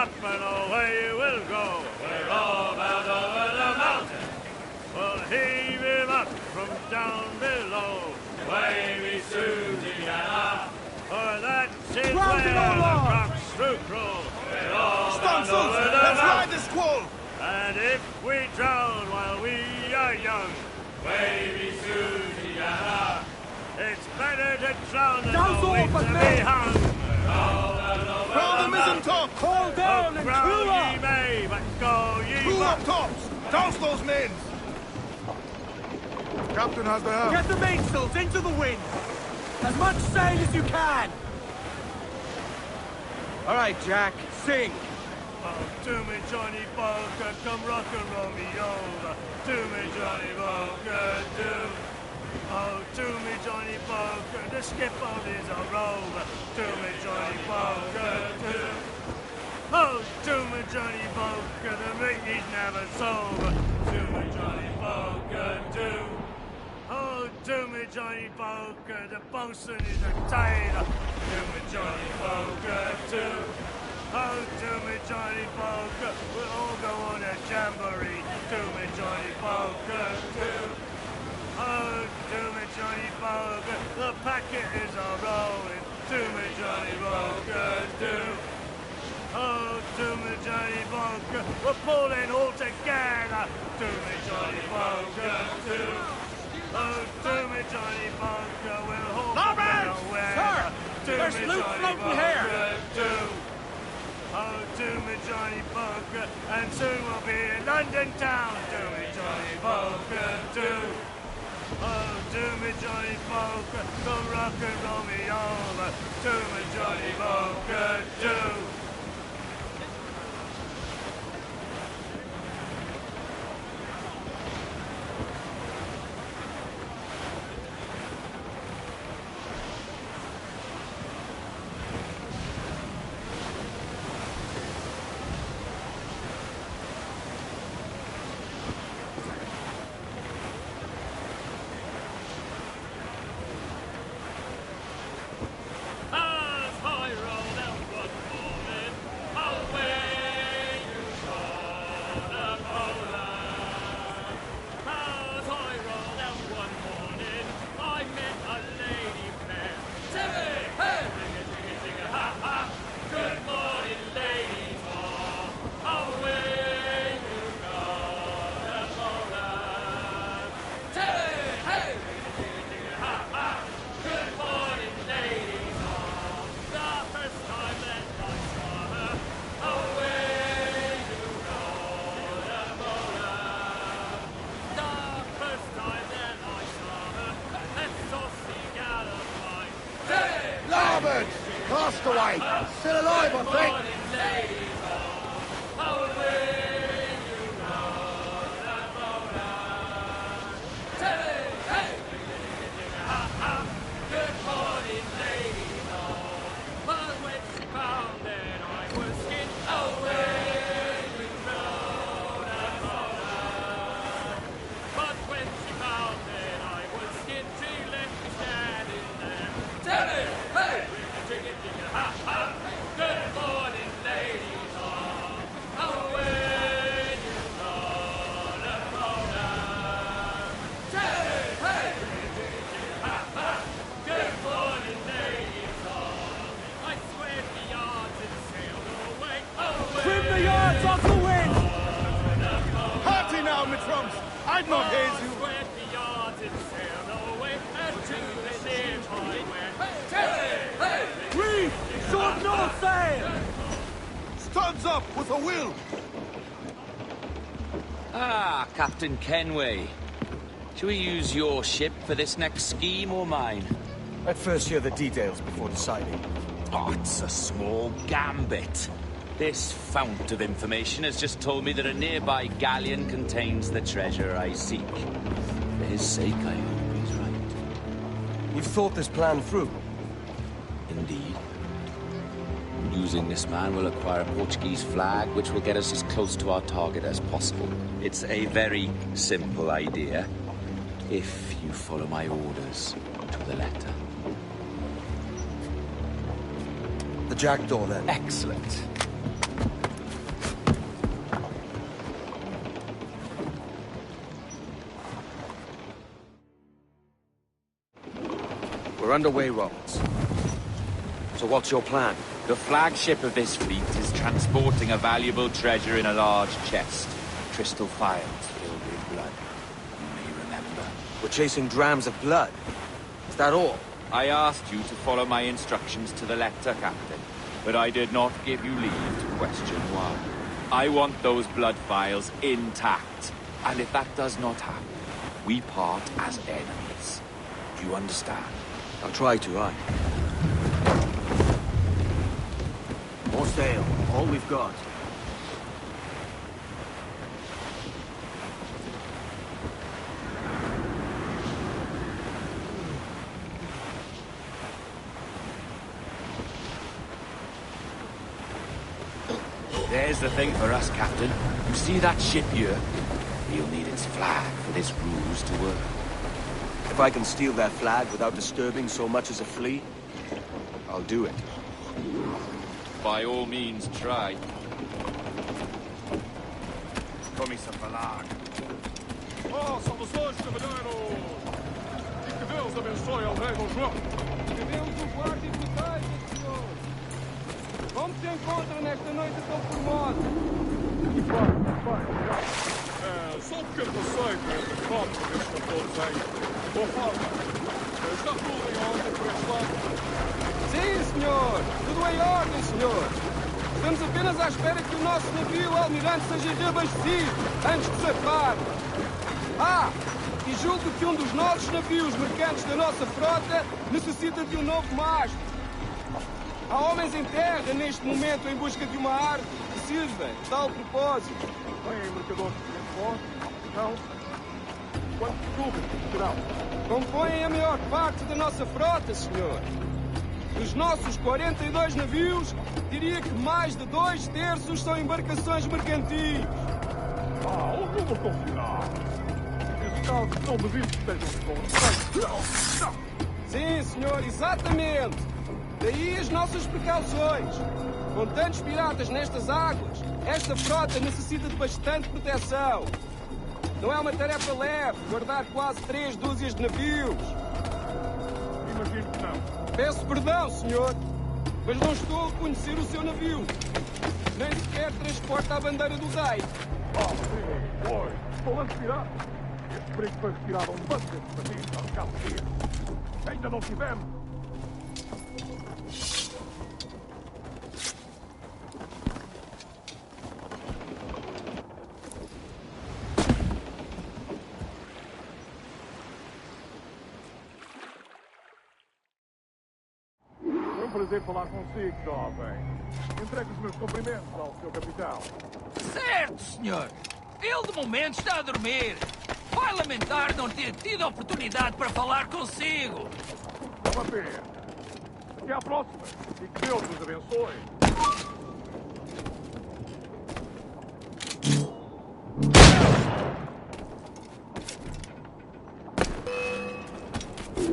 up and away we'll go. We're all bound over the mountain. We'll heave him up from down below. Wavy Susiana, for that's his way the crops through cruel. We're all bound over the let's mountain. ride the squall. And if we drown while we are young, Wavy Susiana, it's better to drown than to wait to be hung. Throw the mizzen top. Call down and crew up. Ye may, but go ye Crew up must. tops. Douse those men. Captain has the helm. Get the mainsails into the wind. As much sail as you can. All right, Jack, sing. Oh, to me, Johnny Boker, come rock and roll me over. To me, Johnny Boker, do. Oh, to me, Johnny Boker, the skip boat is a rover. To me, Johnny Boker, do. Oh, to me, Johnny Boker, the ring is never sober. To me, Johnny Boker, do. Oh, to me, Johnny Boker, the bosun is a tailor. To me, Johnny Boker, do. Oh, to me, Johnny Boker, we'll all go on a jamboree. To me, Johnny Boker, too. Oh, to me, Johnny Boker, the packet is a-rolling. To me, Johnny Boker, too. Oh, to me, Johnny Boker, we're pulling all together. To me, Johnny Boker, too. Oh, to me, Johnny Boker, we'll hold Sir, there's loot floating here. Too. Oh, to me, Johnny Boker, and soon we'll be in London town. To me, Johnny Boker, too. Oh, to me, Johnny Boker, come rock and roll me over. To me, Johnny Boker, too. Castaway! Still alive, I think! I'd not haze you. Reef! Short north sail! Studs up with a will. Ah, Captain Kenway. Shall we use your ship for this next scheme or mine? I'd first hear the details before deciding. Oh, it's a small gambit. This fount of information has just told me that a nearby galleon contains the treasure I seek. For his sake, I hope he's right. You've thought this plan through? Indeed. Using this man, we'll acquire a Portuguese flag, which will get us as close to our target as possible. It's a very simple idea, if you follow my orders to the letter. The jackdaw, then. Excellent. We're underway, Roberts. So what's your plan? The flagship of this fleet is transporting a valuable treasure in a large chest. Crystal phials filled with blood. You may remember. We're chasing drams of blood. Is that all? I asked you to follow my instructions to the letter, Captain, but I did not give you leave to question why. I want those blood phials intact, and if that does not happen, we part as enemies. Do you understand? I'll try to, aye. More sail. All we've got. There's the thing for us, Captain. You see that ship here? We'll need its flag for this ruse to work. If I can steal their flag without disturbing so much as a flea, I'll do it. By all means, try. Commissar Falar. Oh, saudações, cavalheiros! E que Deus abençoe ao rei Dom João. Que Deus o guarde e proteja, senhor. Como se encontra nesta noite tão formosa? Só um pequeno passeio entre copos destes cantores aí. Boa forma. Está tudo em ordem por este lado? Sim, senhor. Tudo em ordem, senhor. Estamos apenas à espera que o nosso navio almirante seja reabastecido antes de zarpar. Ah! E julgo que um dos nossos navios mercantes da nossa frota necessita de um novo mastro. Há homens em terra neste momento em busca de uma arte que sirva de tal propósito. Bem, mercadores de voz, não. Quantos túmulos terão? Compõem a maior parte da nossa frota, senhor. Dos nossos 42 navios, diria que mais de 2/3 são embarcações mercantis. Um número considerável. Esses casos não devido que estejam com Sim, senhor, exatamente. Daí as nossas precauções. Com tantos piratas nestas águas, esta frota necessita de bastante proteção. Não é uma tarefa leve guardar quase 3 dúzias de navios. Imagino que não. Peço perdão, senhor, mas não estou a reconhecer o seu navio. Nem sequer transporta a bandeira do rei. Sim, pois. Estou pirata. Este perigo foi retirado a um banco de patins há cabo de dia. Ainda não tivemos. Prazer falar consigo, jovem. Entregue os meus cumprimentos ao seu capitão. Certo, senhor. Ele, de momento, está a dormir. Vai lamentar não ter tido a oportunidade para falar consigo. Uma pena. Até à próxima. E que Deus nos abençoe.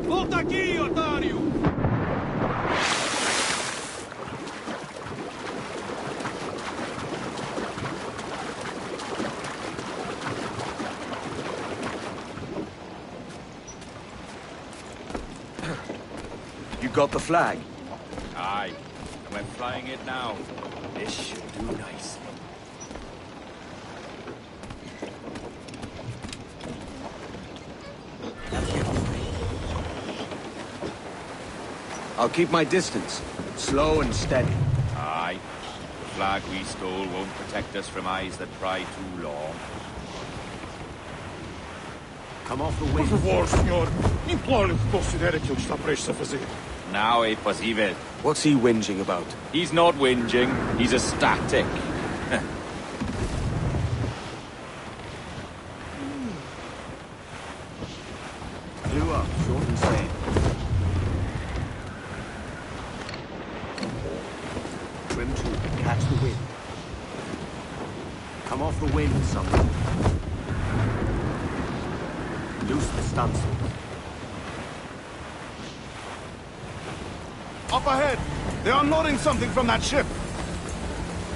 Volta aqui, otário! Got the flag? Aye, and we're flying it now. This should do nicely. I'll keep my distance. Slow and steady. Aye. The flag we stole won't protect us from eyes that pry too long. Come off the Por wind. favor, senhor. Imploro-lhe que considere aquilo que está prestes a fazer. Now é possível. What's he whinging about? He's not whinging, he's ecstatic. Clew up, short and steady. Trim to, catch the wind. Come off the wind, something. Loose the stunsail. Up ahead! They are unloading something from that ship!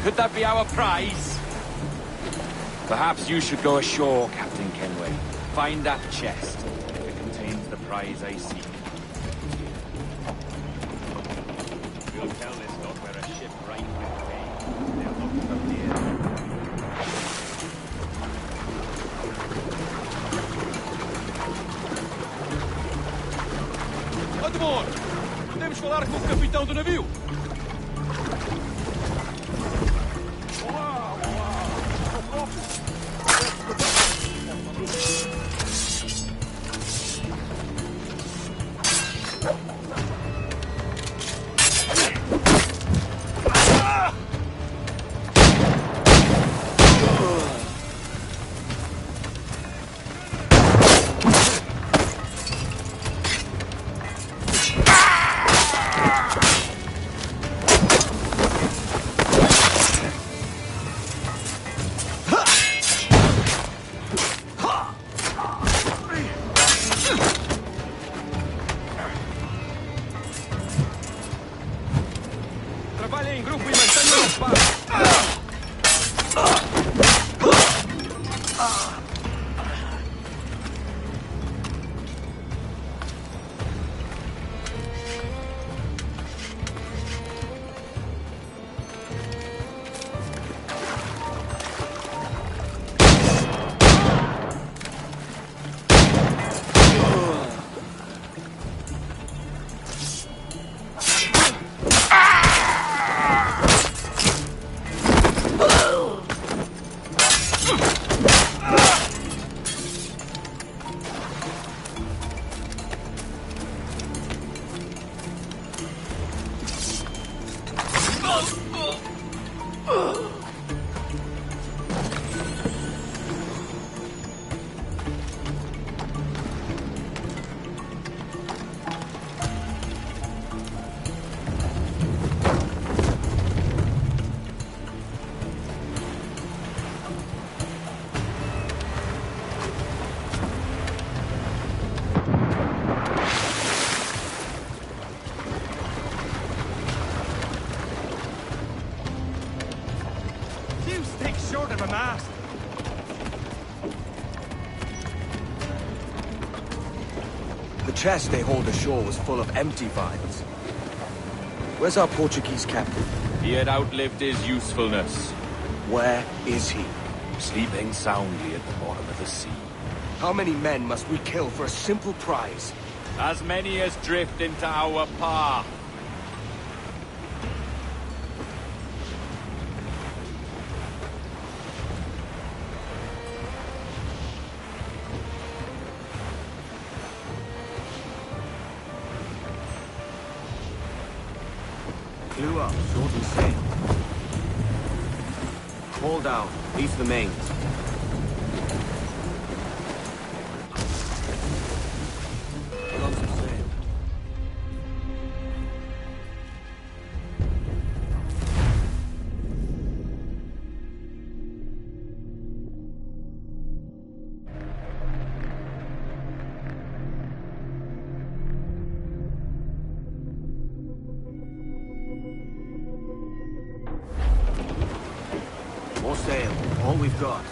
Could that be our prize? Perhaps you should go ashore, Captain Kenway. Find that chest. If it contains the prize I seek. capitão do navio! Olá, olá! O próprio! Trabalhem em grupo e mantenham os passos. Short of a mast. The chest they hauled ashore was full of empty vials. Where's our Portuguese captain? He had outlived his usefulness. Where is he? Sleeping soundly at the bottom of the sea. How many men must we kill for a simple prize? As many as drift into our path. Clew up, short and sail. Haul down, leave the mains. Put on some sail. More sail, all we've got.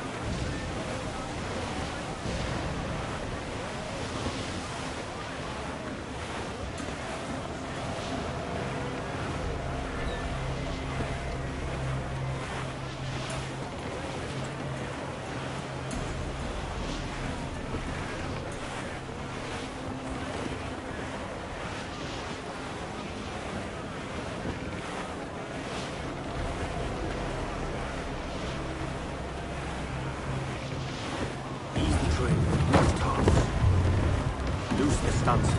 Loose the stunts.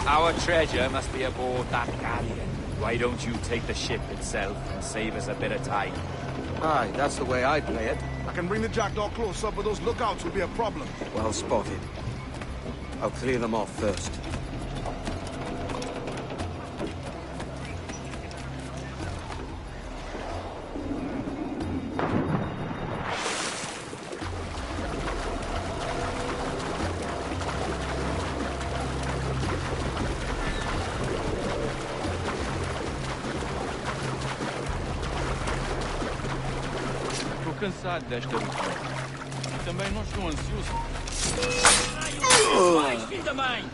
Our treasure must be aboard that galleon. Why don't you take the ship itself and save us a bit of time? Aye, that's the way I'd play it. I can bring the jackdaw close up, but those lookouts will be a problem. Well spotted. I'll clear them off first. Estou cansado desta luta. também não estou ansioso. Mais, filho da mãe!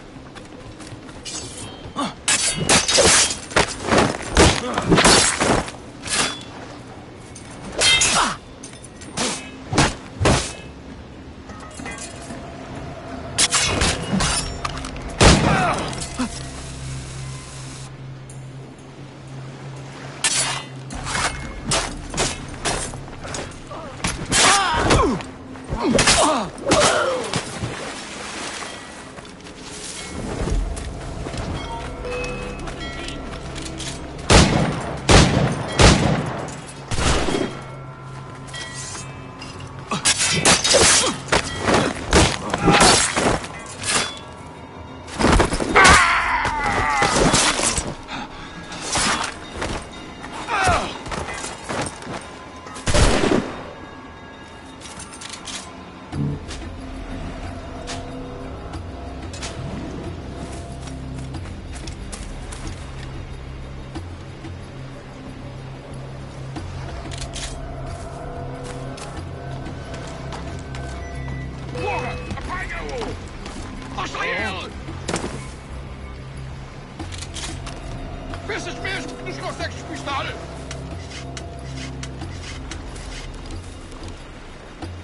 Pensas mesmo que nos consegues despistar?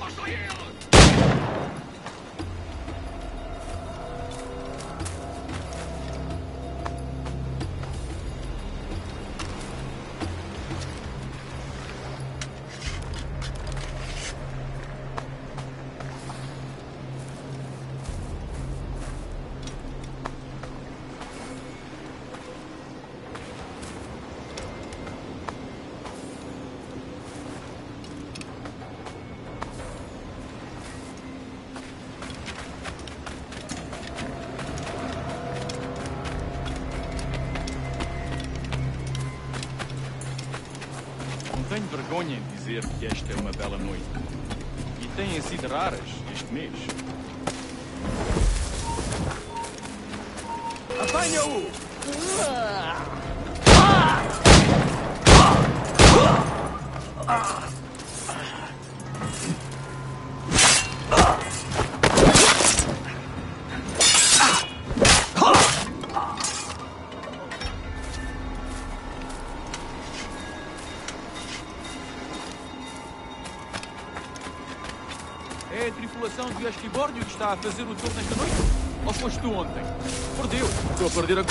Lá está ele! Tenho vergonha em dizer que esta é uma bela noite. E têm sido raras este mês. Apanha-o! É a tripulação de Esquibórdio que está a fazer o tour nesta noite? Ou foste tu ontem? Por Deus, estou a perder a...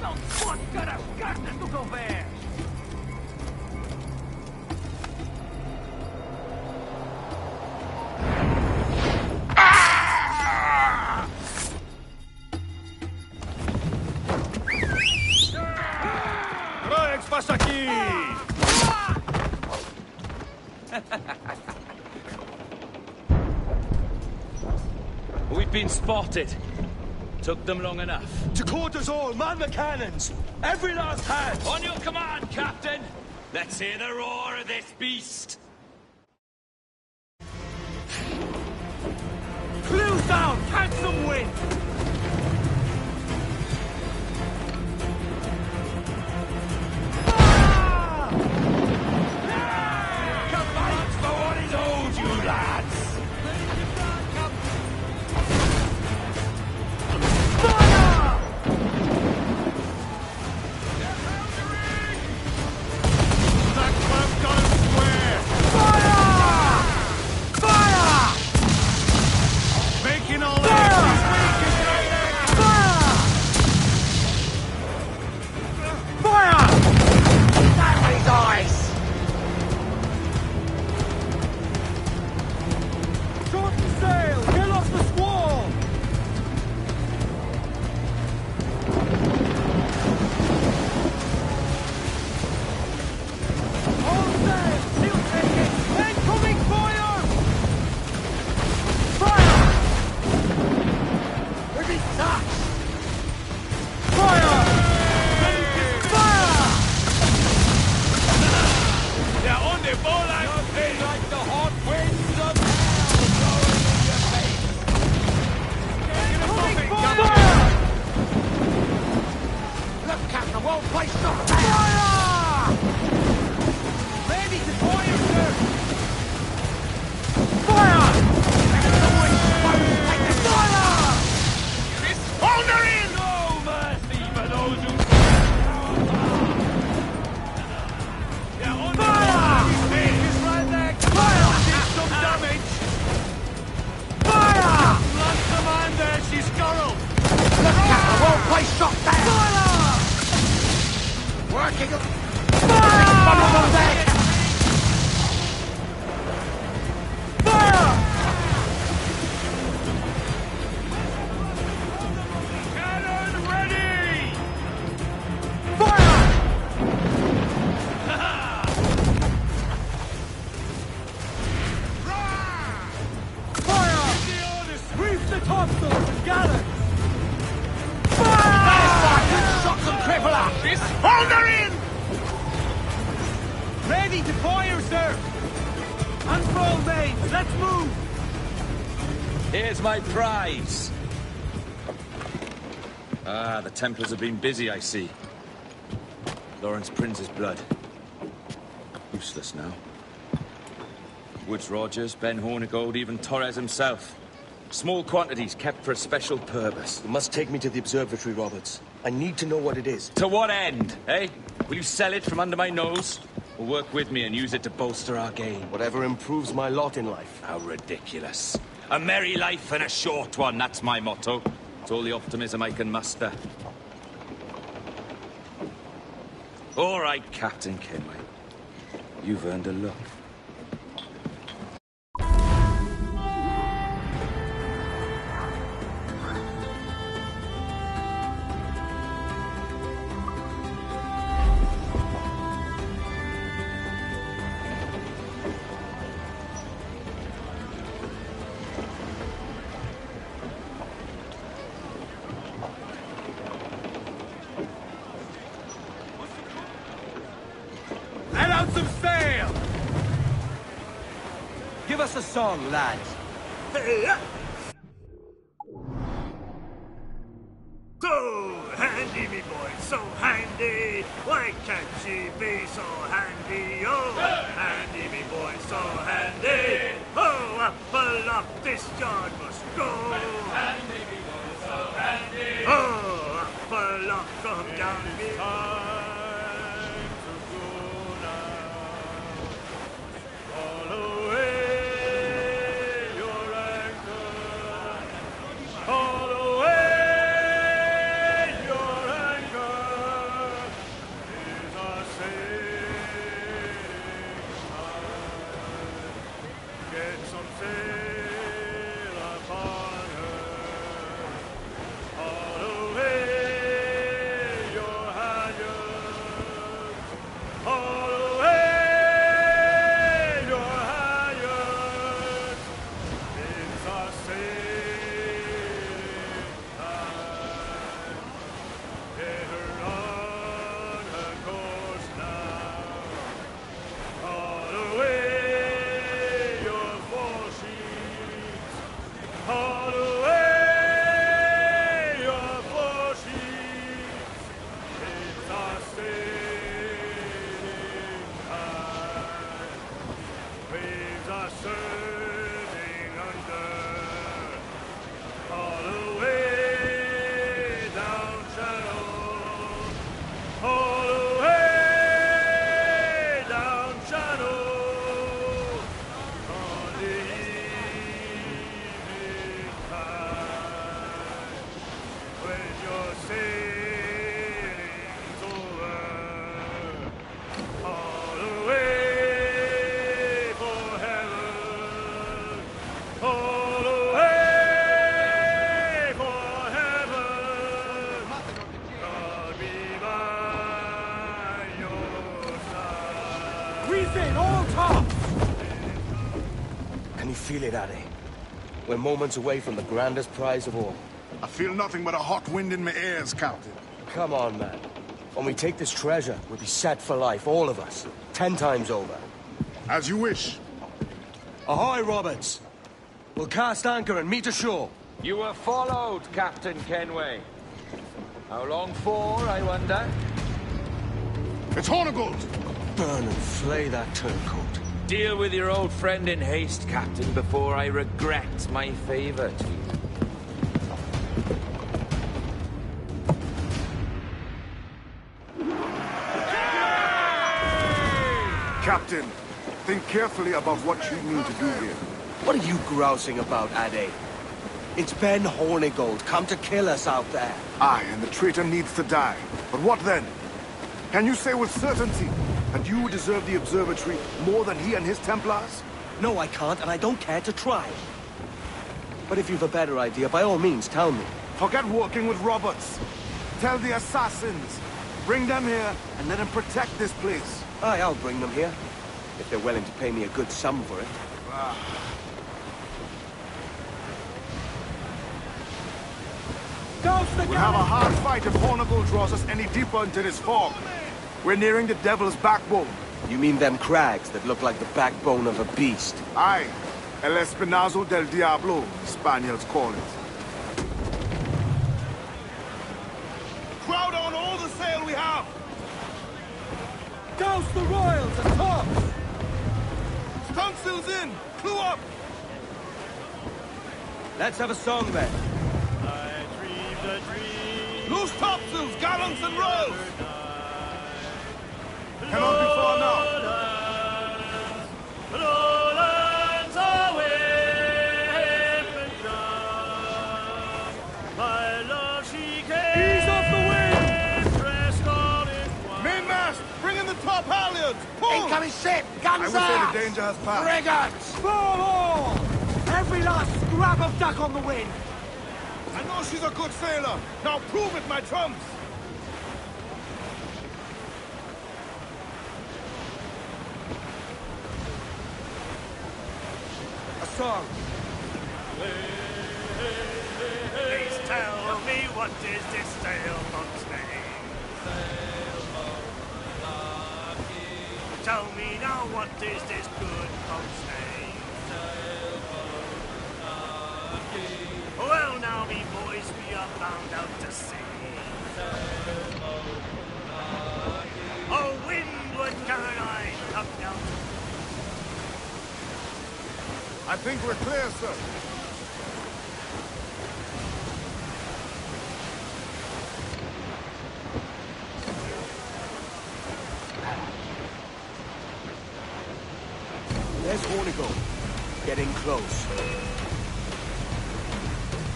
Não te pode ficar às cartas do Galvez! O que passa aqui? We've been spotted. Took them long enough. To quarters all, man the cannons! Every last hand! On your command, Captain! Let's hear the roar of this beast! Clews down! Catch some wind! That's for what is owed, you lads! That club goes square! place shot down! Fire! Ready to fire, sir! Fire! Fire! Hold her in! No mercy for those who... Fire! His right leg! Fire! Did some damage! Fire! Land commander, she's scurrled! Look at the whole place shot down! Fire! Working... Fire! Vulnerable deck! Fire! Cannon ready! Fire! Fire! Reef the topsails and gallants! Fire! Shots and crippler! Hold her in! Ready to fire, sir! Unfurl mains, let's move! Here's my prize. Ah, the Templars have been busy, I see. Lawrence Prince's blood. Useless now. Woods Rogers, Ben Hornigold, even Torres himself. Small quantities kept for a special purpose. You must take me to the observatory, Roberts. I need to know what it is. To what end, eh? Will you sell it from under my nose? Or work with me and use it to bolster our gain? Whatever improves my lot in life. How ridiculous. A merry life and a short one, that's my motto. It's all the optimism I can muster. All right, Captain Kenway. You've earned a look. Let out some sail! Give us a song, lads. So handy, me boy, so handy. Why can't she be so handy? Oh, handy, me boy, so handy. Oh, up aloft, this yard must go. Handy, me boy, so handy. Oh, up aloft, come down, me. Time to go now. All away your anchor. All away your anchor. Is our sailing time. Get some sail upon her. All away your halyards. All away your halyards. It's our sailing time. Let her on her course now. All away your foresheets. All away your foresheets. It's our sailing time. Waves are surging under. All away down channel. All away down channel. On the evening tide. When your sailing's over. All away for heaven. All away for heaven. God be by your side. Reef in, all tops! Can you feel it, Addy? We're moments away from the grandest prize of all. I feel nothing but a hot wind in my ears, Captain. Come on, man. When we take this treasure, we'll be set for life, all of us. 10 times over. As you wish. Ahoy, Roberts! We'll cast anchor and meet ashore. You were followed, Captain Kenway. How long for, I wonder? It's Hornigold! Burn and flay that turncoat. Deal with your old friend in haste, Captain, before I regret my favor to you. Captain, think carefully about what you mean to do here. What are you grousing about, Ade? It's Ben Hornigold, come to kill us out there. Aye, and the traitor needs to die. But what then? Can you say with certainty that you deserve the observatory more than he and his Templars? No, I can't, and I don't care to try. But if you've a better idea, by all means, tell me. Forget working with Roberts. Tell the assassins. Bring them here and let them protect this place. Aye, I'll bring them here. If they're willing to pay me a good sum for it. We'll have a hard fight if Hornigold draws us any deeper into this fog. We're nearing the devil's backbone. You mean them crags that look like the backbone of a beast? Aye. El Espinazo del Diablo, the Spaniards call it. Crowd on all the sail we have! Douse the royals and tops! Stunsails in! Clue up! Let's have a song then. Loose topsails, gallants and royals! Cannot be far now. Ease off the wind! Mainmast, bring in the top halyards! Pull! Incoming ship! I Guns would say out! the danger has passed. Frigates! Fall all! Every last scrap of duck on the wind! I know she's a good sailor. Now prove it, my trumps! A song. Please tell me what is this sailboat's name? Tell me now what is this good boat's name? Well now me boys, we are bound out to sea. Oh windward Caroline, up now. I think we're clear, sir. There's Hornigold. Getting close.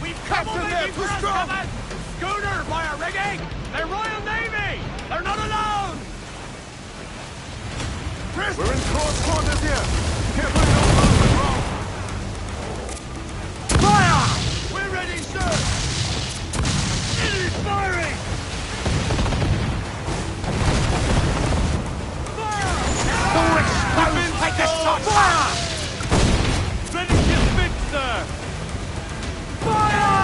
We've Captain there, too strong! Schooner by our rigging! They're Royal Navy! They're not alone! We're in close quarters here. Careful, you don't run the wrong. Fire! We're ready, sir! It is firing! Fire! Take a shot! Fire! Ready to spit, sir! Fire!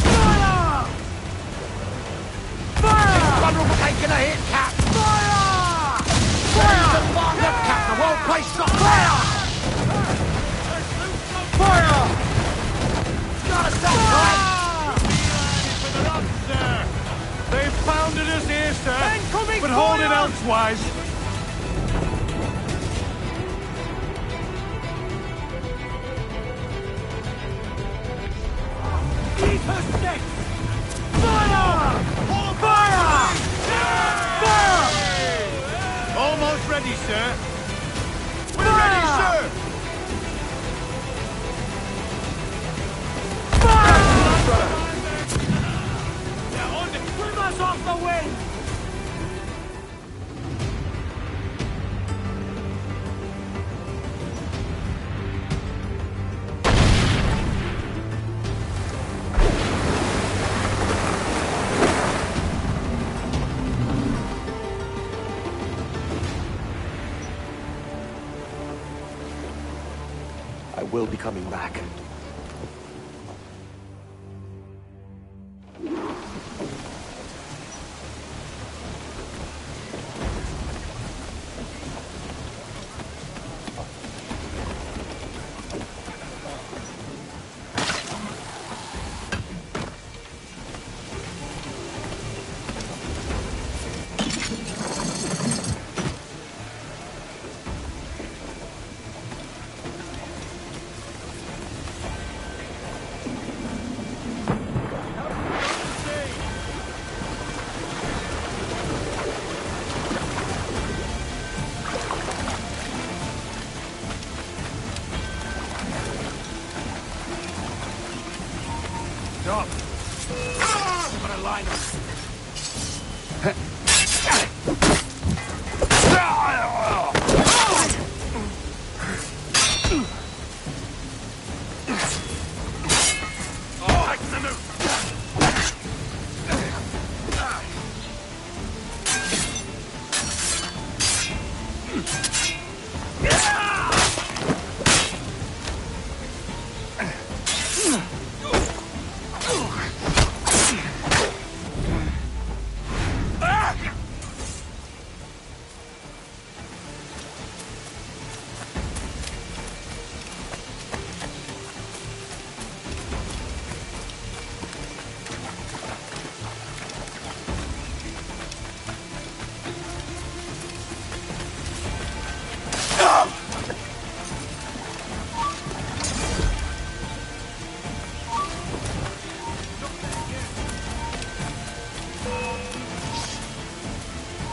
Fire! Fire! Vulnerable taking a hit, Cap! Fire! Fire! The marker, Cap! The well-placed shot! Fire! Fire! Got us that right! For the run, sir! They've pounded us here, sir. Incoming But hold it fire! elsewise. Eat her sticks! Fire! Fire! Fire! Almost ready, sir. We're ready, sir! Swim us off the wind! I will be coming back.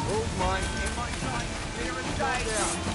Hold mine. In my sight. Clear and stay down.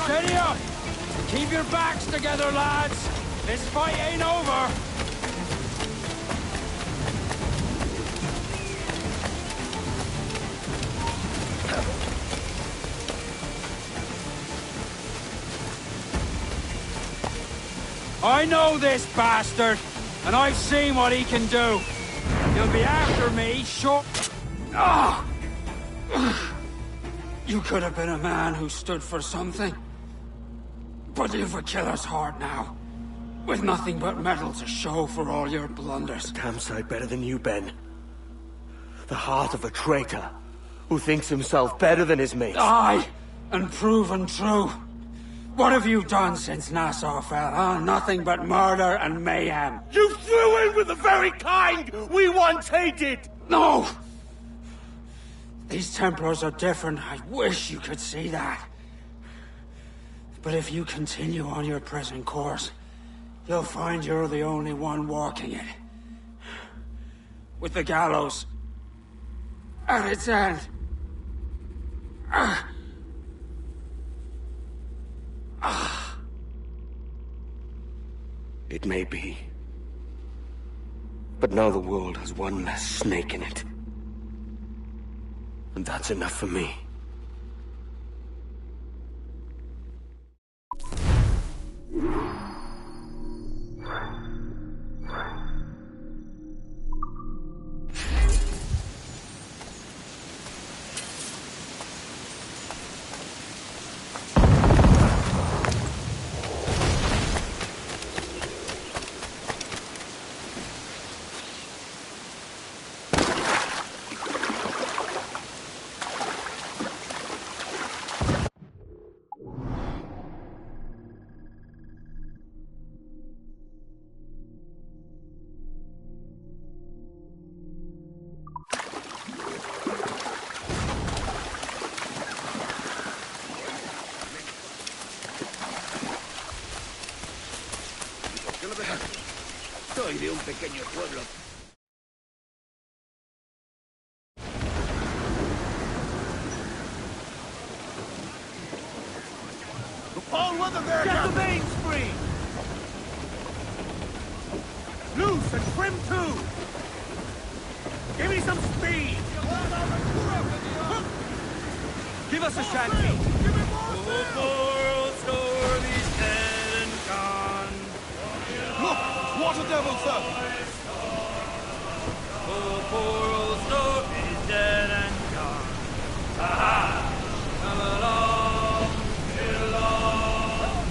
Steady up! Keep your backs together, lads! This fight ain't over! I know this bastard, and I've seen what he can do. You'll be after me, sure. Ah! You could have been a man who stood for something. But you've a killer's heart now. With nothing but metal to show for all your blunders. Damn sight better than you, Ben. The heart of a traitor who thinks himself better than his mates. Aye, and proven true. What have you done since Nassau fell, huh? Nothing but murder and mayhem. You threw in with the very kind we once hated! No! These Templars are different. I wish you could see that. But if you continue on your present course, you'll find you're the only one walking it. With the gallows at its end. It may be. But now the world has one less snake in it. And that's enough for me. soy de un pequeño pueblo. All weather there, Get the Captain! mains free! Loose and trim too! Give me some speed! Give us a shanty! Give me more Oh, poor old Stormy's dead and gone. Look! It's water devil, sir! Oh, poor old Stormy's dead and gone. Ha-ha! Come along, get along,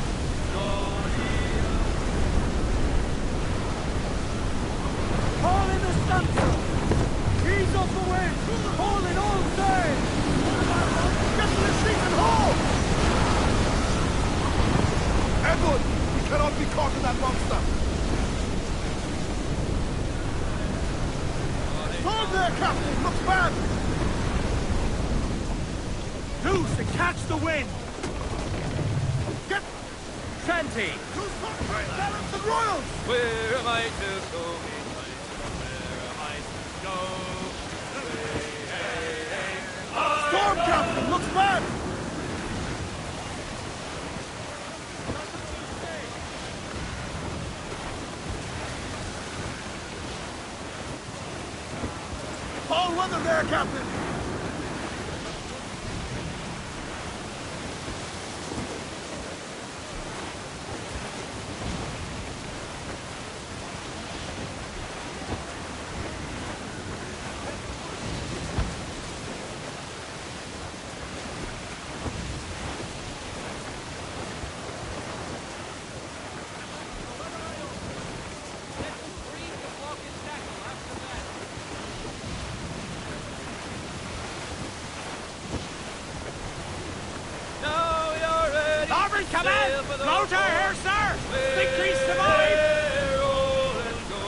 Haul in the stunsail! Ease off the wind! Haul it all day! Get to the sheet and haul! Edward! We cannot be caught in that monster! Storm there, Captain! Looks bad! Loose and catch the wind! Get... Shanty! Loose cockpit, balance and royals! Where am I to go? Where am I to go? Hey, hey, hey. Storm, Captain! Looks bad! All weather there, Captain! Now you're ready. Starboard to command! sail for the Motor here, sir! Where Victory survived! roll and go.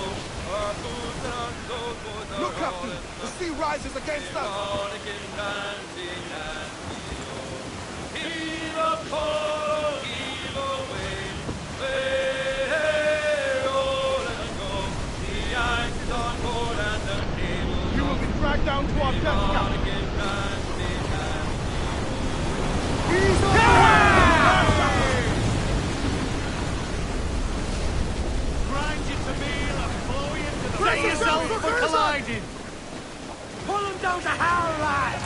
Our boots and our gold boys are Look, Captain! rolling. The sea rises against us! Rollicking, dancing, and heave a pole, heave away. Hey, roll and go. The ice is on board and the cable. You will be dragged down to our death, Captain! Rollicking, dancing, and Ease off! Grind you to meal and blow you into the... Brace yourself for colliding! Pull them down to hell, lad!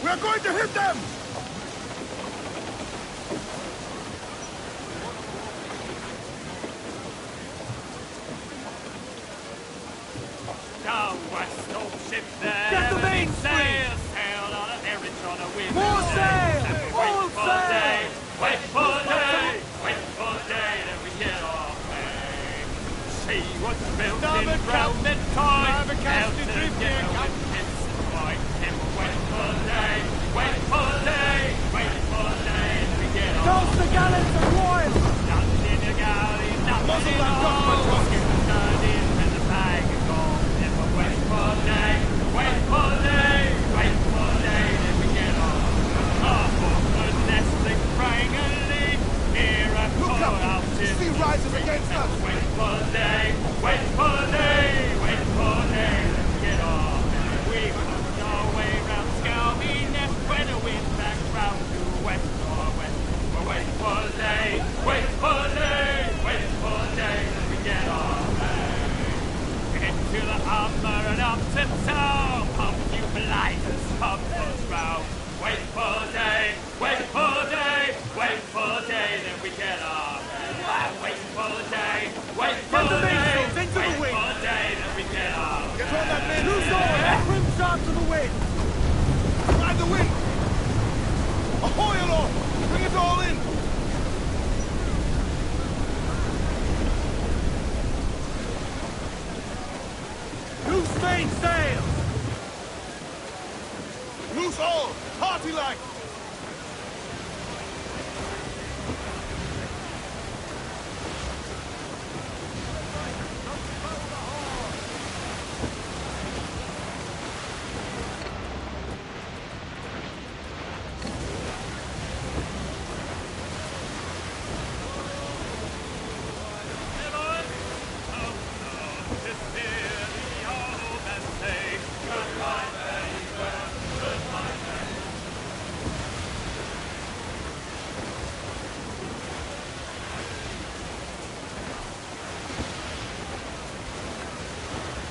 We're going to hit them! Down west, old ship there. Get the main sail, sail on a derrick on a wind. More sail! All Wait for sail! day, wait for day, wait for day, then we get off way. See what's built in ground and time. Out to the ghetto and pits and white. And wait for day, wait for day, wait for day, then we get off. Toast the gallants and royals! Nothing wind! Ride the wind! Ahoy aloft! Bring it all in! Loose mainsail! Loose all! Party like!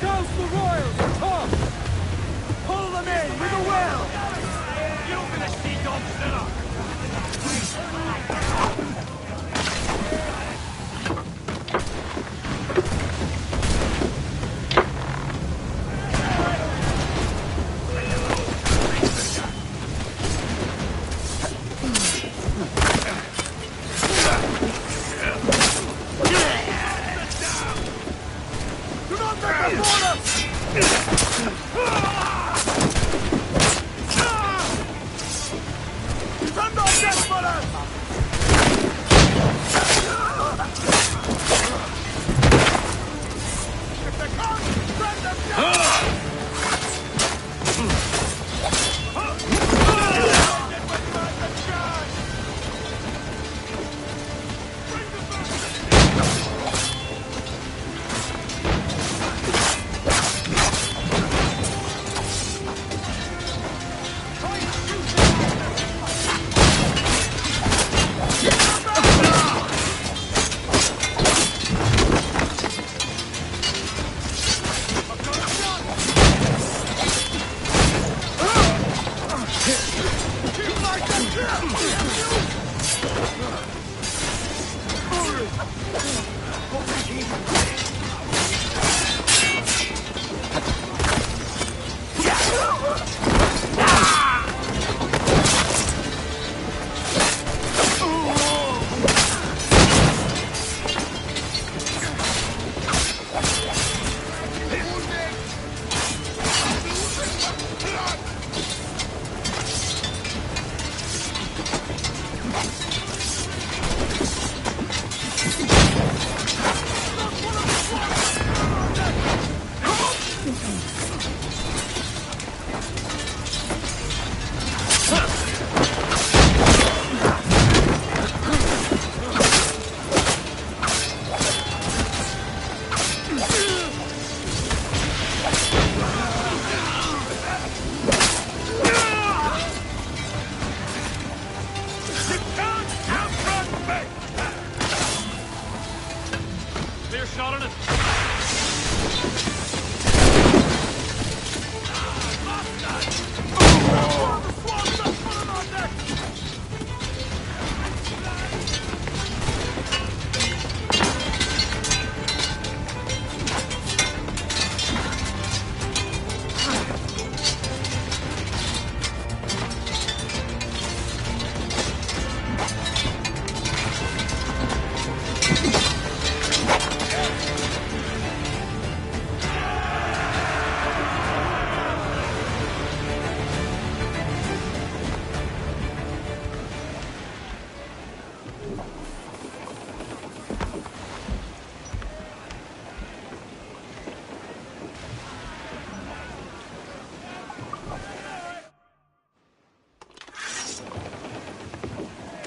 Douse the royals, Tom! Pull them in with a will! You're gonna see Dom Sinner!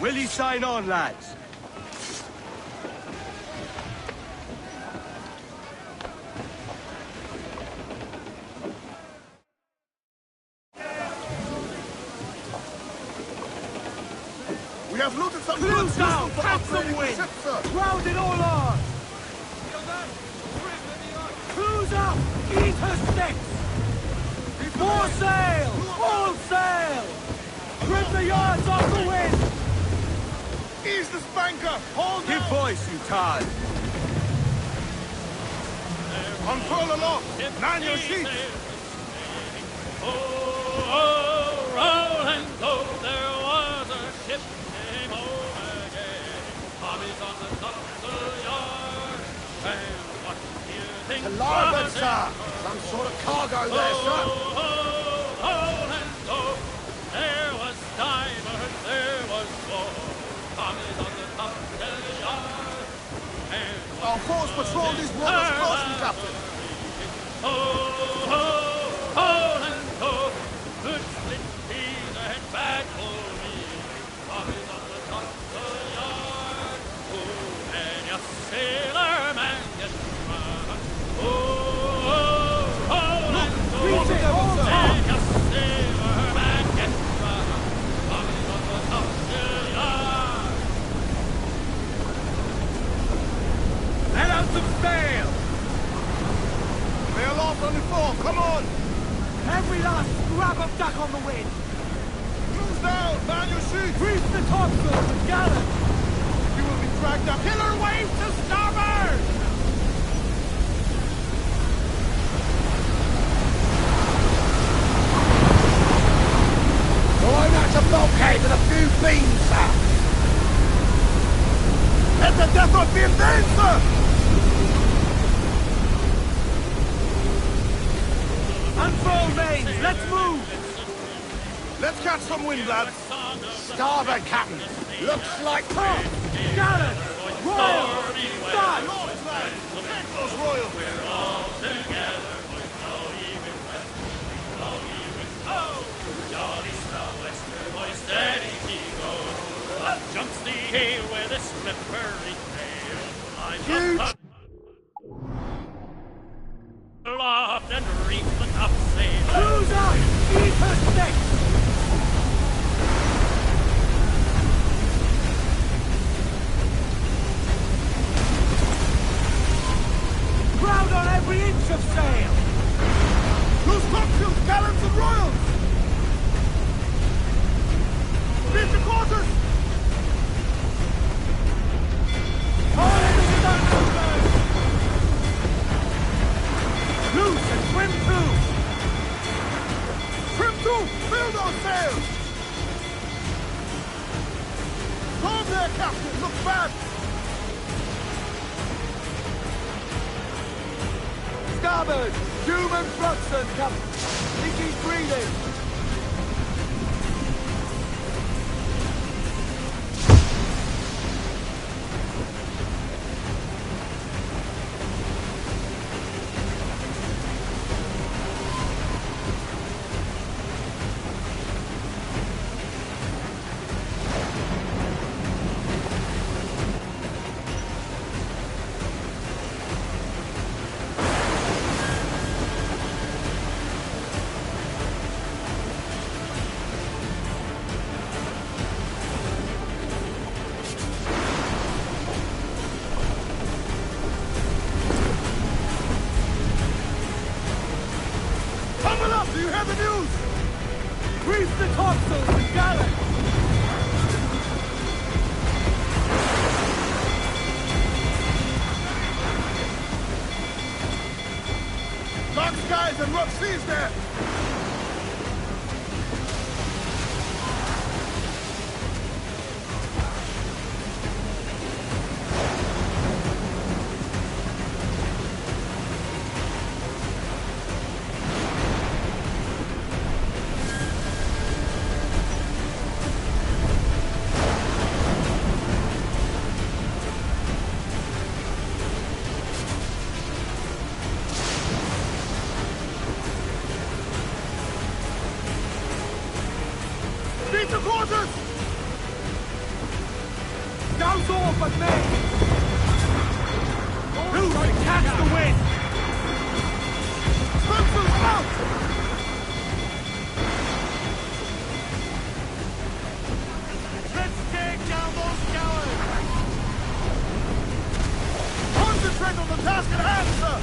Will you sign on, lads? We have looted some Cruise down! for Catch some upgrading the wind! ship, sir. Ground it all on! Cruise up! Eat her sticks! More sail! All sail! Trim the yards off the wind! Ease the spanker! Hold Give out! voice, you tars! Unfurl aloft! Man your sheets! Oh, cargo there, sir. There was divers, there was war. Tommies on the top of the yard. Our force patrolled these waters closely, Captain. Good split peas ahead back for me. Tommies on the top of the yard. Oh, and your sailor man gets run. And your sailor man gets run. Tommies on the top of the yard. Let out some sail! They are lost on the fall. Come on. Every last scrap of duck on the wind. Cruise down. Man your sheet. Reef the topsails and gallant. You will be dragged up. Killer wave to starboard! Blown out to bulkhead with a few beams, sir. Let the death of be obtained, sir. Unfurl mains, let's move! Let's catch some wind, lads. Starboard, Captain. Looks like... Top! Gallant! Royal! Start! Those royals. Jumps the gale with a slippery tail. Huge. Aloft and reef the topsail. Cruise up! Eat her stick! Crowd on every inch of sail! Loose cocktails, gallants and royals. Beat the quarters. Loose and swim through! Trim to. Fill those sails. Storm there, Captain. Looks bad. Starboard! Doom and Flotsam, Captain! Leaky breathing! Tumble up. Do you hear the news? Reef the topsails and gallant! Dark skies and rough seas there. Beat the quarters. Douse off at me! Loose and catch the wind! Pencils out. Let's take down those cowards! Concentrate on the task at hand, sir.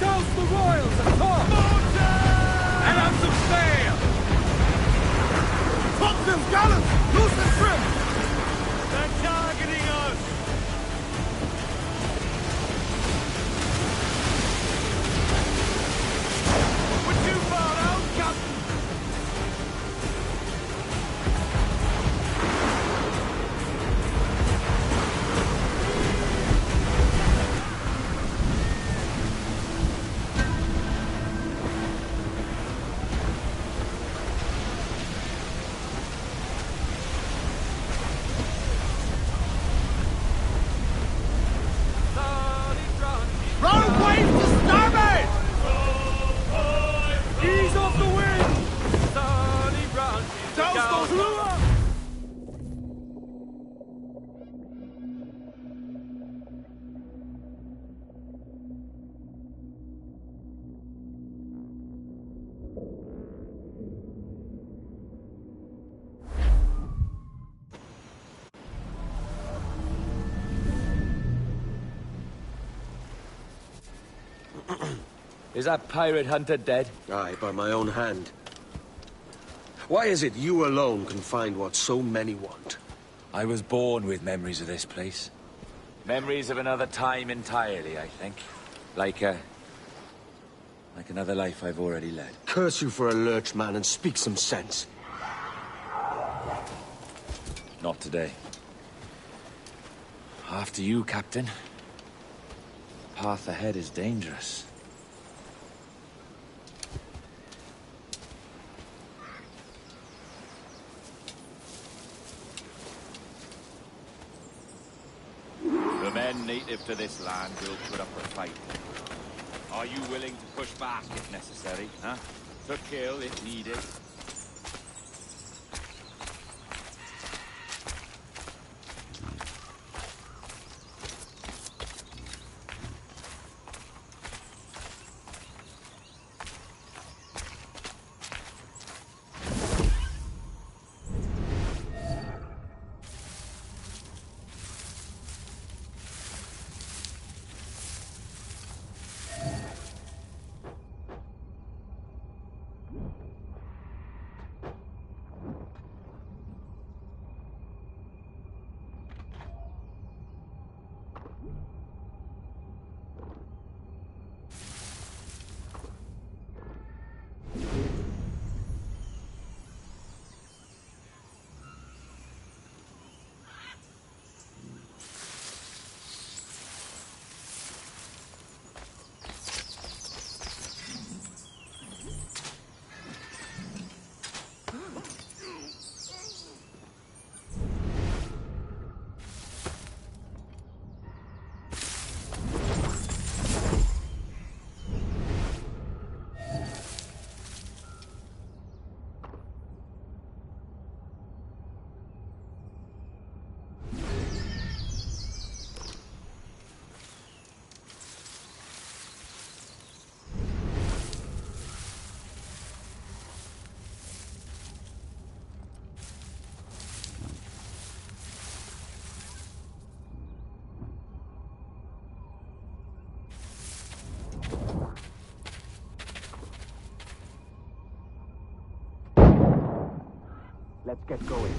Douse the royals at top! Let out some sail! Topsails, gallants. Loose and trim. They're targeting us! Is that pirate hunter dead? Aye, by my own hand. Why is it you alone can find what so many want? I was born with memories of this place. Memories of another time entirely, I think. Like another life I've already led. Curse you for a lurch, man, and speak some sense. Not today. After you, Captain. The path ahead is dangerous. The men native to this land will put up a fight. Are you willing to push back if necessary, huh? To kill if needed? Let's get going.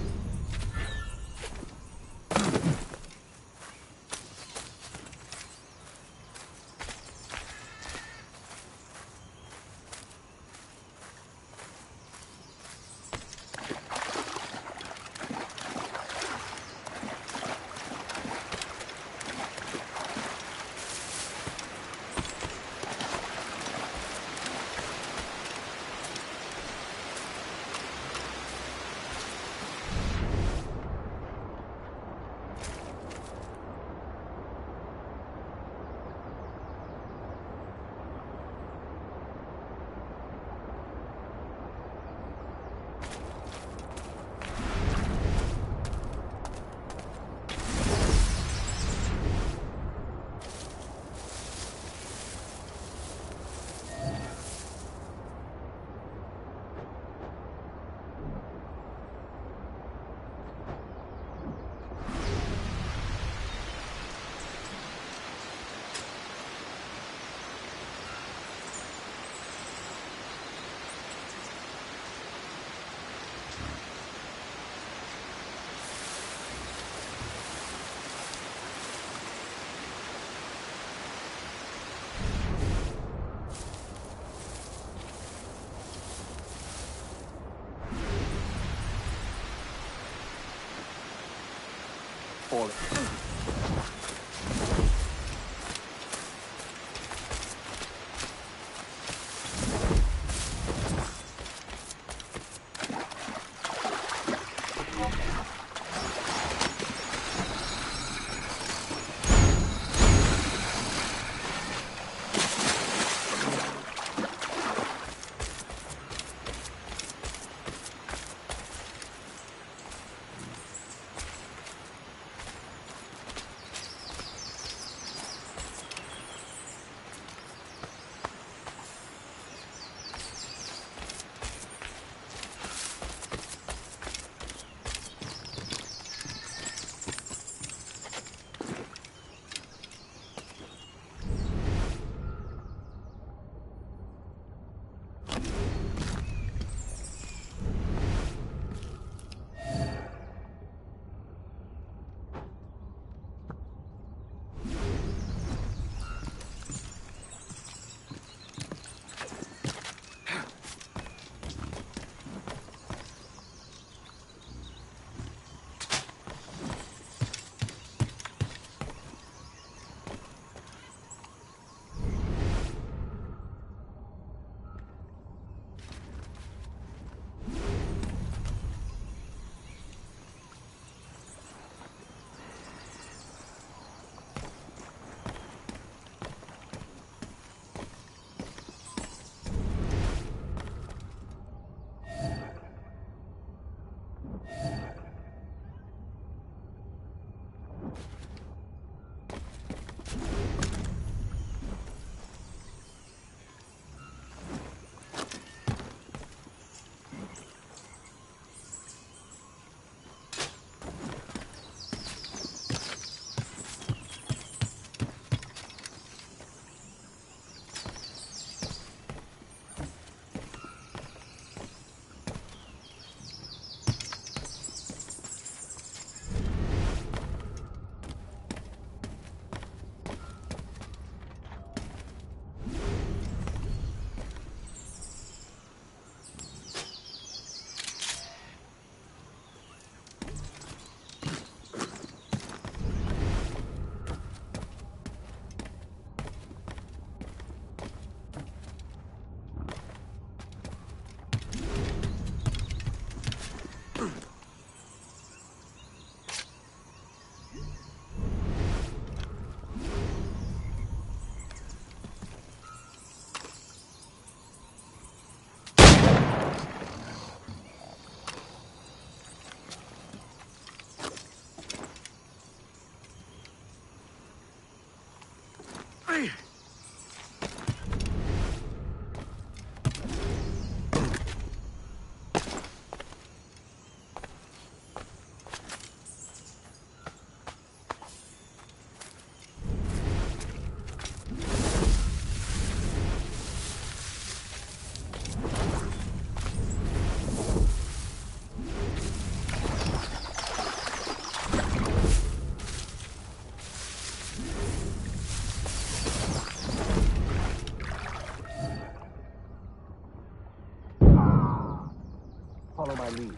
follow my lead.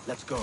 Let's go.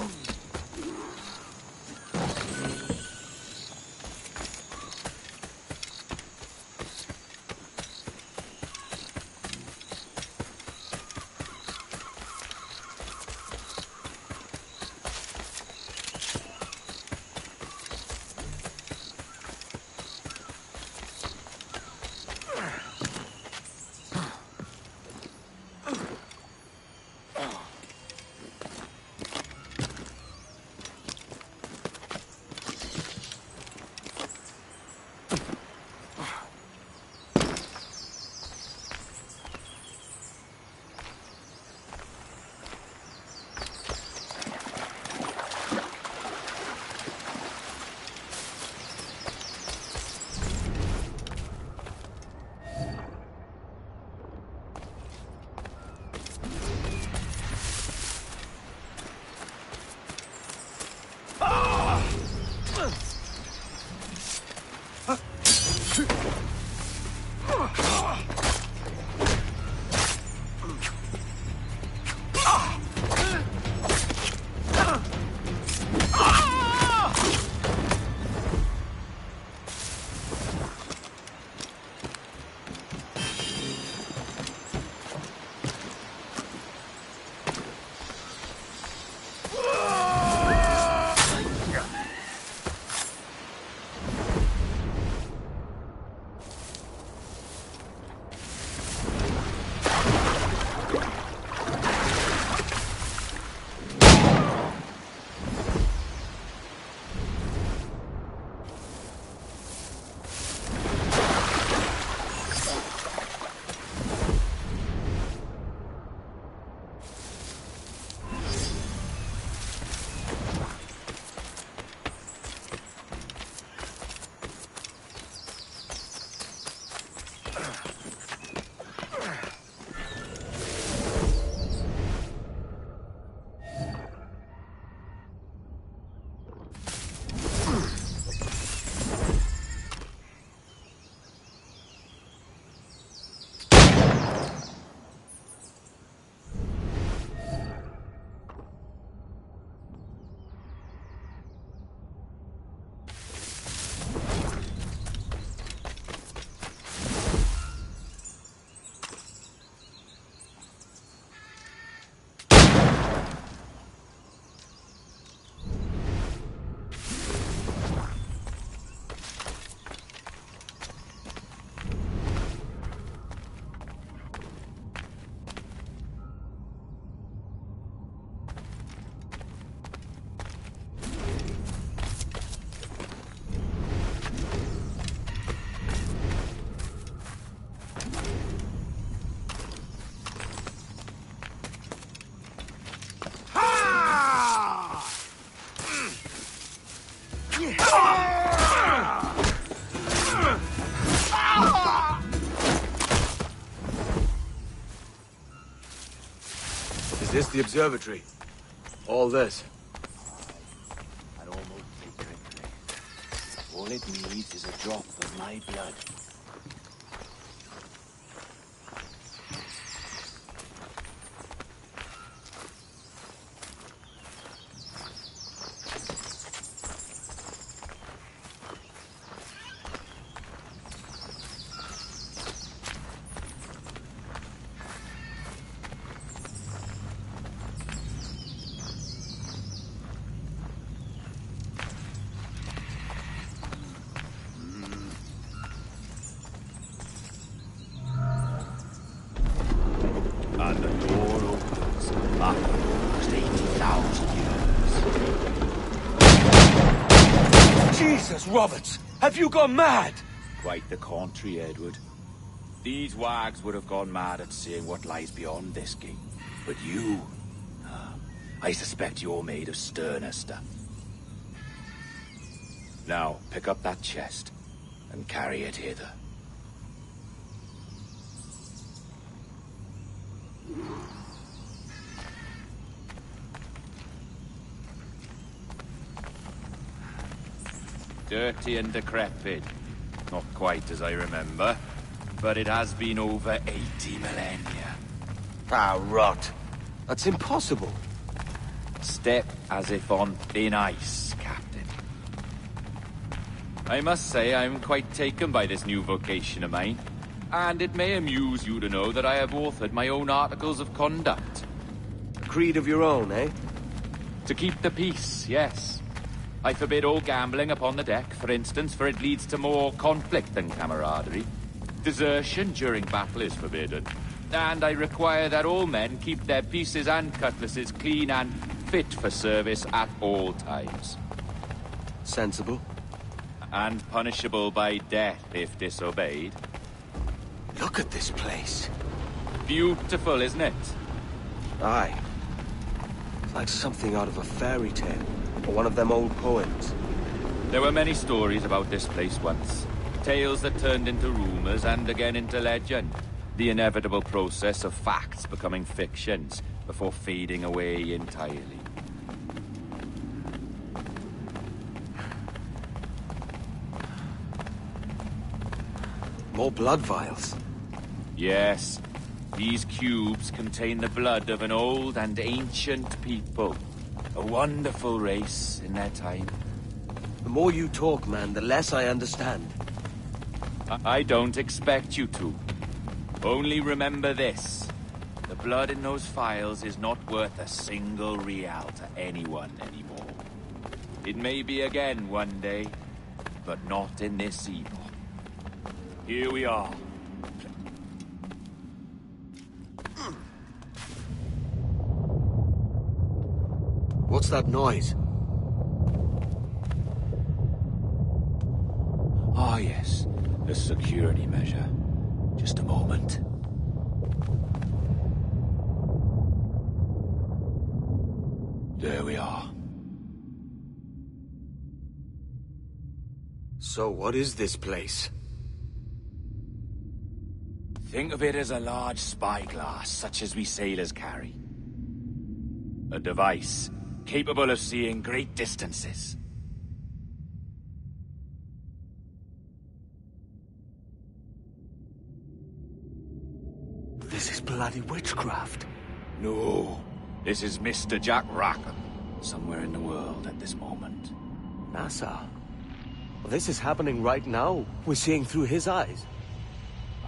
Is this the observatory? All this? I'd almost say quickly. All it needs is a drop of my blood. And the door opens after almost 80,000 years. Jesus, Roberts! Have you gone mad? Quite the contrary, Edward. These wags would have gone mad at seeing what lies beyond this gate. But you... I suspect you're made of sterner stuff. Now, pick up that chest and carry it hither. Dirty and decrepit. Not quite as I remember, but it has been over 80 millennia. Ah, rot. That's impossible. Step as if on thin ice, Captain. I must say I'm quite taken by this new vocation of mine, and it may amuse you to know that I have authored my own articles of conduct. A creed of your own, eh? To keep the peace, yes. I forbid all gambling upon the deck, for instance, for it leads to more conflict than camaraderie. Desertion during battle is forbidden. And I require that all men keep their pieces and cutlasses clean and fit for service at all times. Sensible. And punishable by death if disobeyed. Look at this place. Beautiful, isn't it? Aye. It's like something out of a fairy tale. Or one of them old poems. There were many stories about this place once. Tales that turned into rumors and again into legend. The inevitable process of facts becoming fictions before fading away entirely. More blood vials. Yes, these cubes contain the blood of an old and ancient people. A wonderful race in their time. The more you talk, man, the less I understand. I don't expect you to. Only remember this. The blood in those files is not worth a single real to anyone anymore. It may be again one day, but not in this epoch. Here we are. What's that noise? Ah, yes. The security measure. Just a moment. There we are. So what is this place? Think of it as a large spyglass, such as we sailors carry. A device capable of seeing great distances. This is bloody witchcraft. No, this is Mr. Jack Rackham, somewhere in the world at this moment. NASA. Well, this is happening right now. We're seeing through his eyes.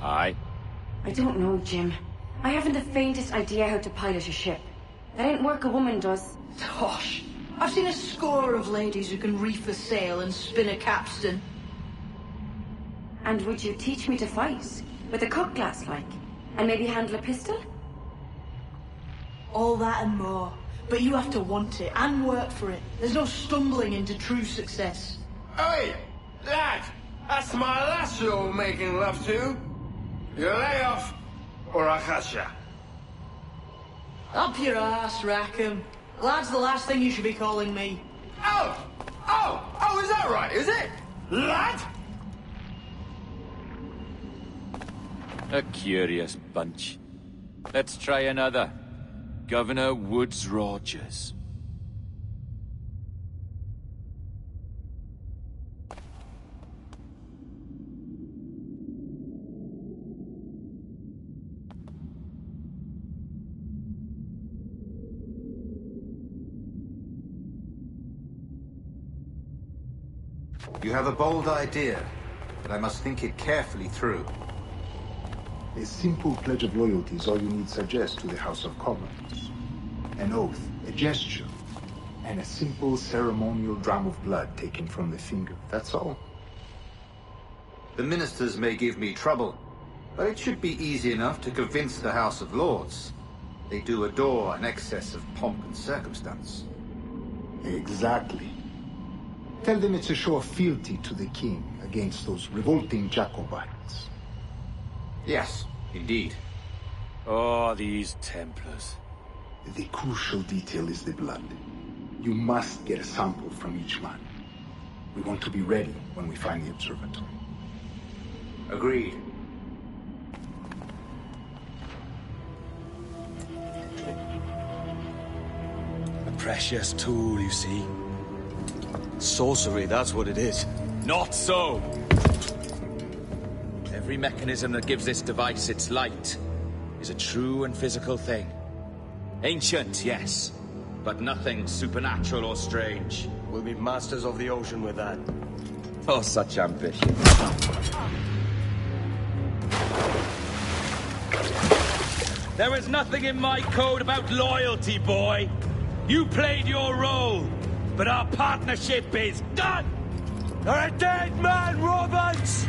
Aye. I don't know, Jim. I haven't the faintest idea how to pilot a ship. That ain't work a woman does. Tosh. I've seen a score of ladies who can reef a sail and spin a capstan. And would you teach me to fight? With a cutlass, like? And maybe handle a pistol? All that and more. But you have to want it and work for it. There's no stumbling into true success. Hey, lad! That's my lass you're making love to. You lay off, or I catch ya. Up your ass, Rackham. Lad's the last thing you should be calling me. Oh, is that right, is it? Lad? A curious bunch. Let's try another. Governor Woods Rogers. You have a bold idea, but I must think it carefully through. A simple pledge of loyalty is all you need suggest to the House of Commons. An oath, a gesture, and a simple ceremonial dram of blood taken from the finger. That's all. The ministers may give me trouble, but it should be easy enough to convince the House of Lords. They do adore an excess of pomp and circumstance. Exactly. Tell them it's a show of fealty to the king against those revolting Jacobites. Yes, indeed. Oh, these Templars. The crucial detail is the blood. You must get a sample from each man. We want to be ready when we find the observatory. Agreed. A precious tool, you see. Sorcery, that's what it is. Not so! Every mechanism that gives this device its light is a true and physical thing. Ancient, yes, but nothing supernatural or strange. We'll be masters of the ocean with that. Oh, such ambition. There is nothing in my code about loyalty, boy. You played your role, but our partnership is done! You're a dead man, Roberts!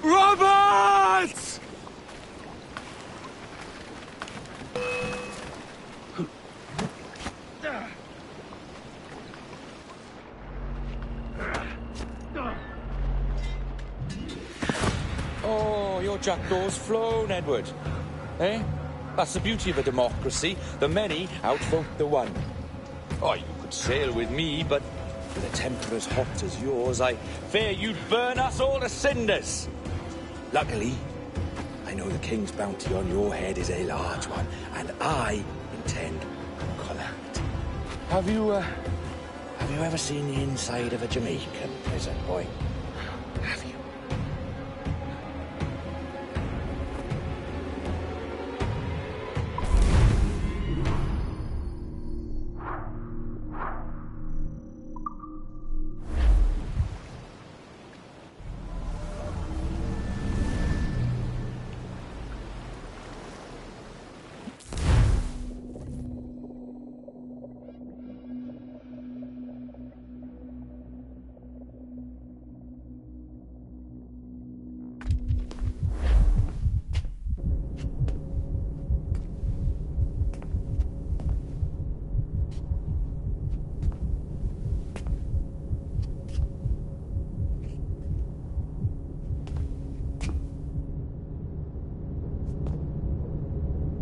Robert! Oh, your jackdaw's flown, Edward. Eh? That's the beauty of a democracy. The many outvote the one. Oh, you could sail with me, but with a temper as hot as yours, I fear you'd burn us all to cinders. Luckily, I know the king's bounty on your head is a large one, and I intend to collect. Have you ever seen the inside of a Jamaican prison, boy? Have you?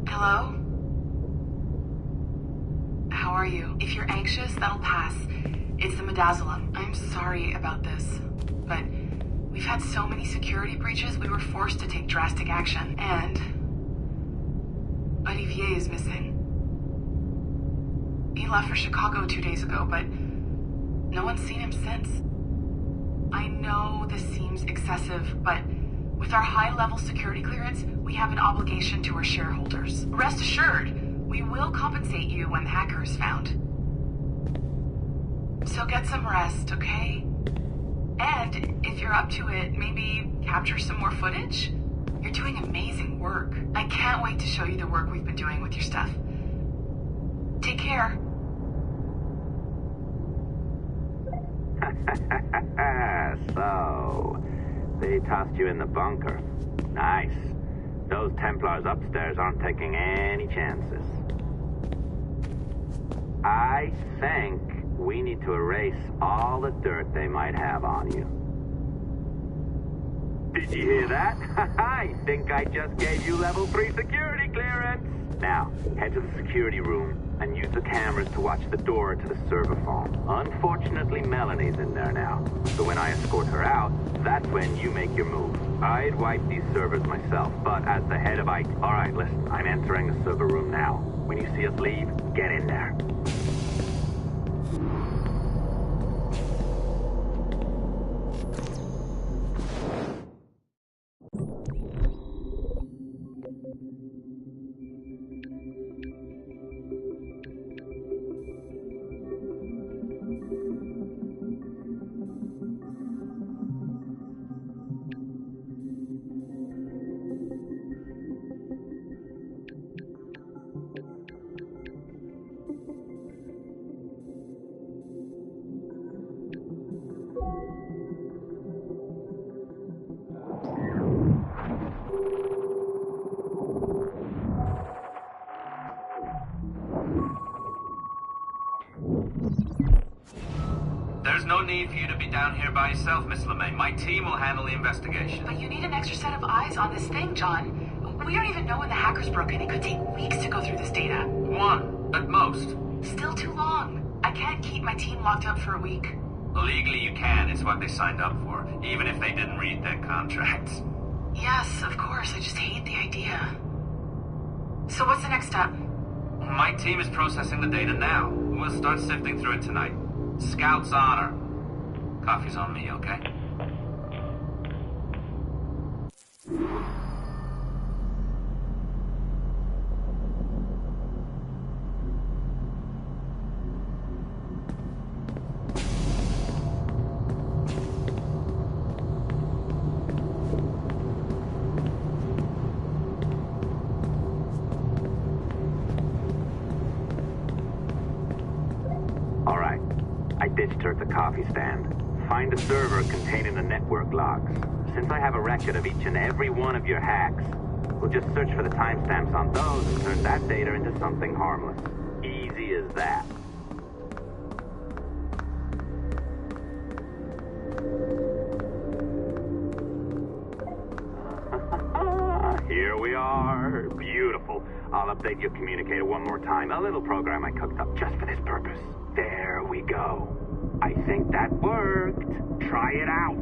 Hello? How are you? If you're anxious, that'll pass. It's the midazolam. I'm sorry about this, but we've had so many security breaches, we were forced to take drastic action, and Olivier is missing. He left for Chicago 2 days ago, but no one's seen him since. I know this seems excessive, but with our high-level security clearance, we have an obligation to our shareholders. Rest assured, we will compensate you when the hacker is found. So get some rest, okay? And if you're up to it, maybe capture some more footage? You're doing amazing work. I can't wait to show you the work we've been doing with your stuff. Take care. So, they tossed you in the bunker. Nice. Those Templars upstairs aren't taking any chances. I think we need to erase all the dirt they might have on you. Did you hear that? I think I just gave you level 3 security clearance. Now, head to the security room and use the cameras to watch the door to the server farm. Unfortunately, Melanie's in there now. So when I escort her out, that's when you make your move. I'd wipe these servers myself, but as the head of IT... All right, listen, I'm entering the server room now. When you see us leave, get in there. There's no need for you to be down here by yourself, Miss LeMay. My team will handle the investigation. But you need an extra set of eyes on this thing, John. We don't even know when the hackers broke in. It could take weeks to go through this data. 1, at most. Still too long. I can't keep my team locked up for a week. Legally you can. It's what they signed up for, even if they didn't read their contracts. Yes, of course. I just hate the idea. So what's the next step? My team is processing the data now. We'll start sifting through it tonight. Scout's honor. Coffee's on me, okay? All right. I ditched her at the coffee stand. Find a server containing the network logs. since I have a record of each and every one of your hacks, we'll just search for the timestamps on those and turn that data into something harmless. Easy as that. Here we are. Beautiful. I'll update your communicator one more time. A little program I cooked up just for this purpose. There we go. I think that worked. Try it out.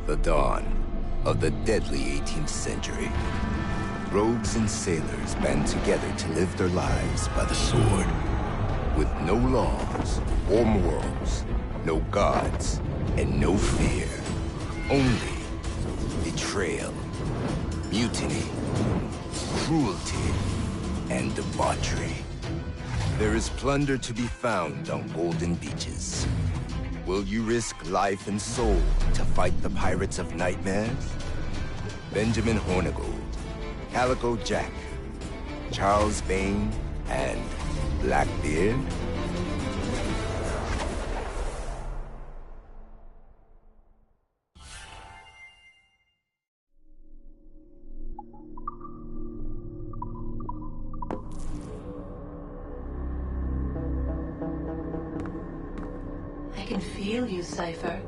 The dawn of the deadly 18th century. Rogues and sailors band together to live their lives by the sword. With no laws or morals, no gods, and no fear. Only betrayal, mutiny, cruelty, and debauchery. There is plunder to be found on golden beaches. Will you risk life and soul to fight the pirates of nightmares? Benjamin Hornigold, Calico Jack, Charles Bane, and Blackbeard? I can feel you, Cypher.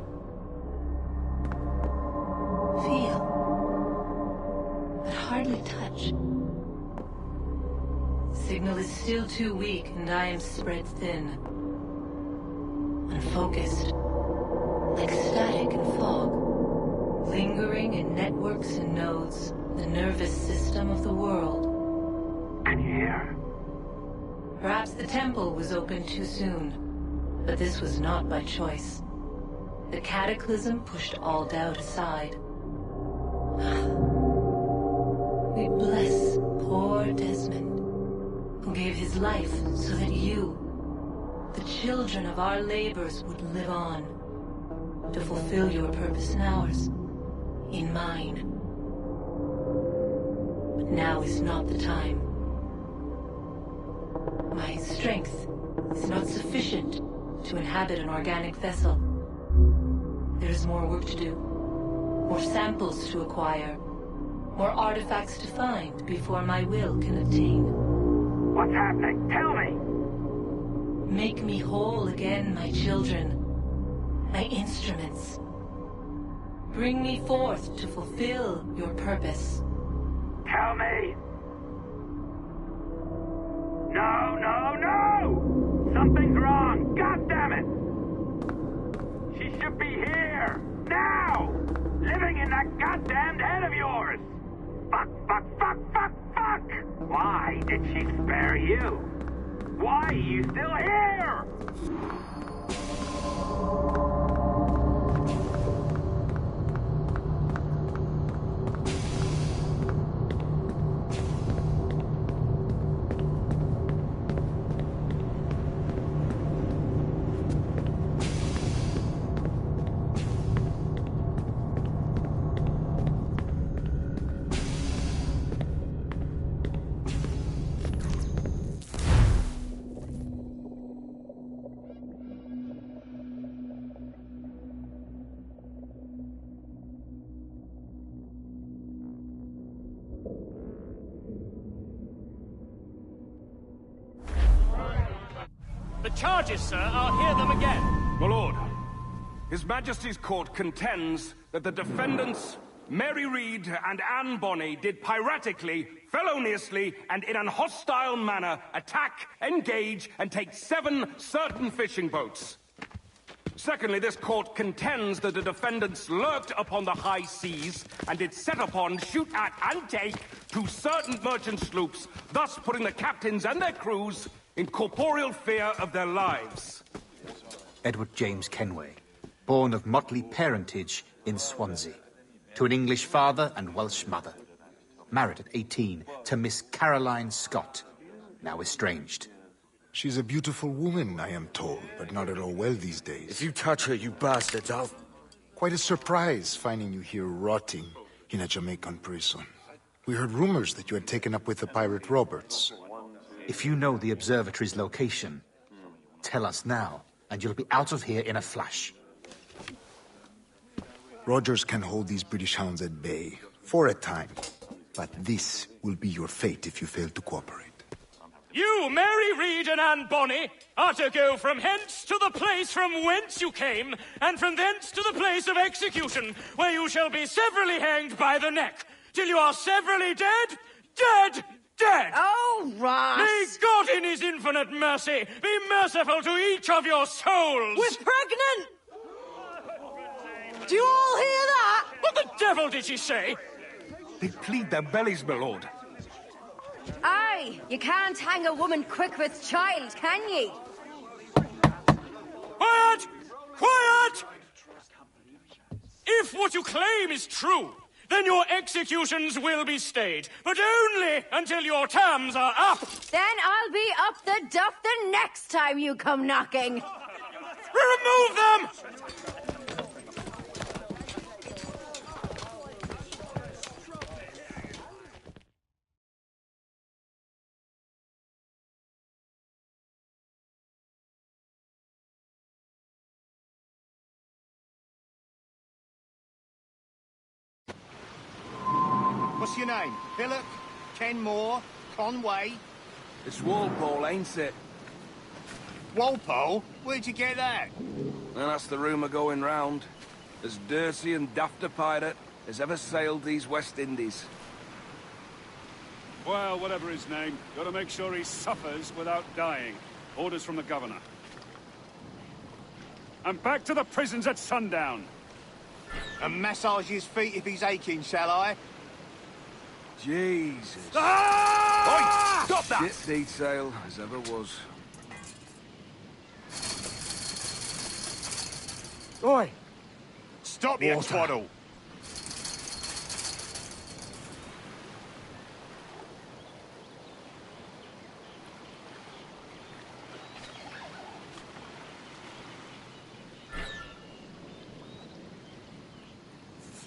Feel. But hardly touch. Signal is still too weak, and I am spread thin. Unfocused. Like static and fog. Lingering in networks and nodes. The nervous system of the world. Can you hear? Perhaps the temple was opened too soon. But this was not by choice. The cataclysm pushed all doubt aside. We bless poor Desmond, who gave his life so that you, the children of our labors, would live on, to fulfill your purpose in ours, in mine. But now is not the time. My strength is not sufficient to inhabit an organic vessel. There is more work to do, more samples to acquire, more artifacts to find before my will can obtain. What's happening? Tell me! Make me whole again, my children, my instruments. Bring me forth to fulfill your purpose. Tell me! No, no, no! Something's wrong! God damn it! She should be here! Now! Living in that goddamned head of yours! Fuck, fuck, fuck, fuck, fuck! Why did she spare you? Why are you still here? The charges, sir, I'll hear them again. My lord, His Majesty's court contends that the defendants, Mary Reed and Anne Bonny, did piratically, feloniously, and in an hostile manner attack, engage, and take 7 certain fishing boats. Secondly, this court contends that the defendants lurked upon the high seas and did set upon, shoot at, and take 2 certain merchant sloops, thus putting the captains and their crews in corporeal fear of their lives. Edward James Kenway, born of motley parentage in Swansea, to an English father and Welsh mother. Married at 18 to Miss Caroline Scott, now estranged. She's a beautiful woman, I am told, but not at all well these days. If you touch her, you bastards, I'll... Quite a surprise finding you here rotting in a Jamaican prison. We heard rumors that you had taken up with the pirate Roberts. If you know the observatory's location, tell us now, and you'll be out of here in a flash. Rogers can hold these British hounds at bay, for a time. But this will be your fate if you fail to cooperate. You, Mary Reed and Anne Bonny, are to go from hence to the place from whence you came, and from thence to the place of execution, where you shall be severally hanged by the neck, till you are severally dead, dead, dead! Oh, Ross! May God in his infinite mercy be merciful to each of your souls! We're pregnant! Do you all hear that? the devil did she say? They plead their bellies, my lord. Aye, you can't hang a woman quick with child, can ye? Quiet! Quiet! If what you claim is true, then your executions will be stayed, but only until your terms are up. Then I'll be up the duff the next time you come knocking. Remove them! What's your name? Billock? Kenmore? Conway? It's Walpole, ain't it? Walpole? Where'd you get that? And that's the rumour going round. As dirty and daft a pirate as ever sailed these West Indies. Well, whatever his name, gotta make sure he suffers without dying. Orders from the governor. And back to the prisons at sundown. And massage his feet if he's aching, shall I? Jesus. Ah! Oi! Stop that! Shit detail as ever was. Oi! Stop your Water. twaddle!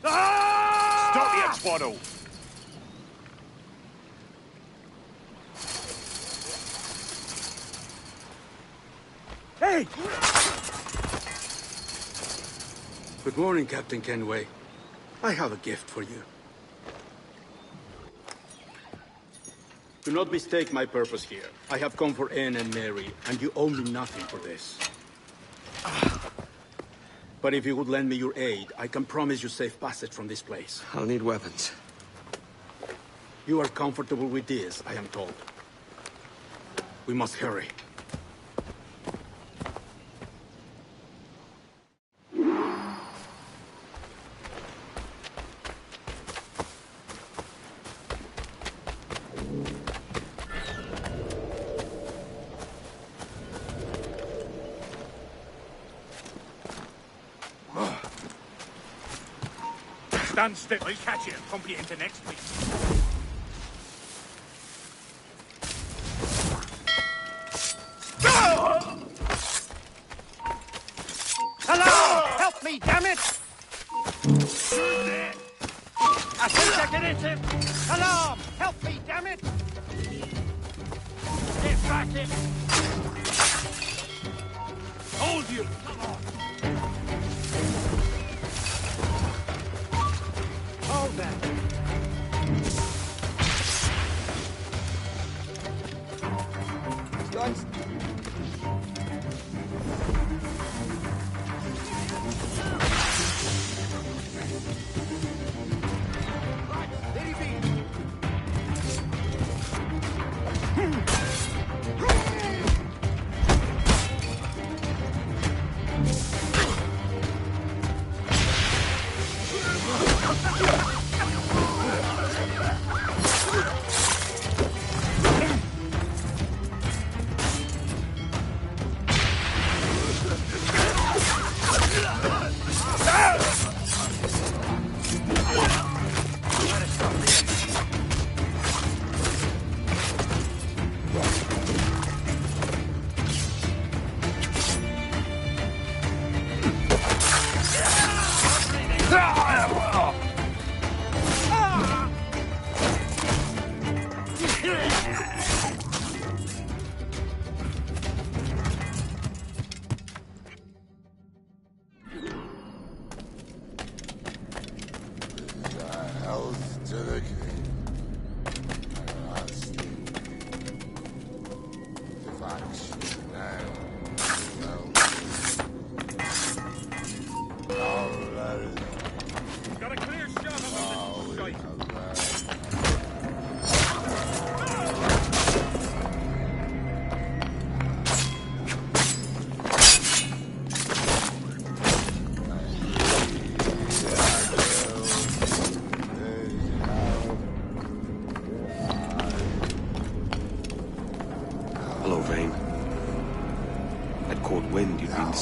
Ah! Stop your twaddle! Hey! Good morning, Captain Kenway. I have a gift for you. Do not mistake my purpose here. I have come for Anne and Mary, and you owe me nothing for this. But if you would lend me your aid, I can promise you safe passage from this place. I'll need weapons. You are comfortable with this, I am told. We must hurry. Stand still. We'll catch you and pump you into next week. Hello! Help me, damn it! I think I can hit him! Alarm! Help me, damn it! Get back in! Hold you! Come on! Hold that! Guys.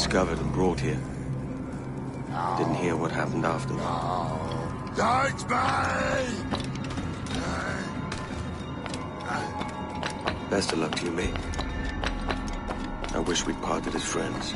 discovered and brought here. Didn't hear what happened after. Don't Best of luck to you, mate. I wish we'd parted as friends.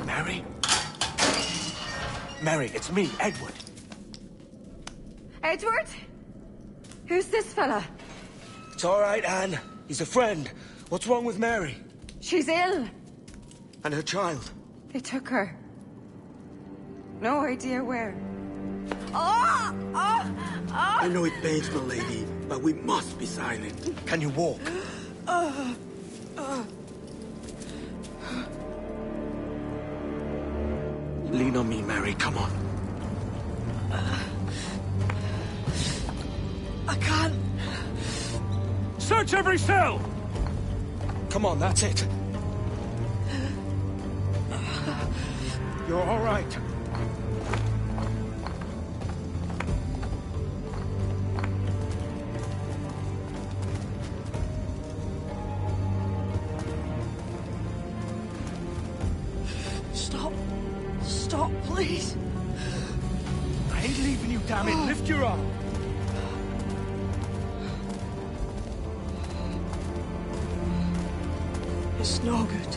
Mary? Mary, it's me, Edward. Edward? Who's this fella? It's all right, Anne. He's a friend. What's wrong with Mary? She's ill. And her child? They took her. No idea where. Oh! Oh! Oh! I know it pains my lady, but we must be silent. Can you walk? Lean on me, Mary. Come on. I can't. Search every cell! Come on, that's it. You're all right. Stop. Stop, please. I ain't leaving you, damn it. Lift your arm. It's no good.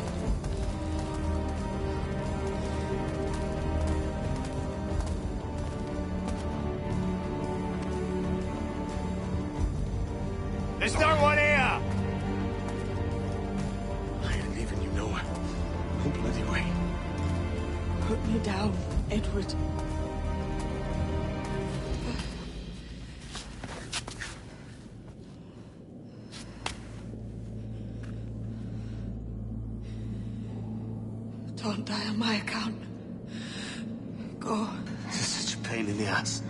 There's no one here! I ain't leaving you nowhere. No bloody way. Put me down, Edward. Don't die on my account. Go. This is such a pain in the ass.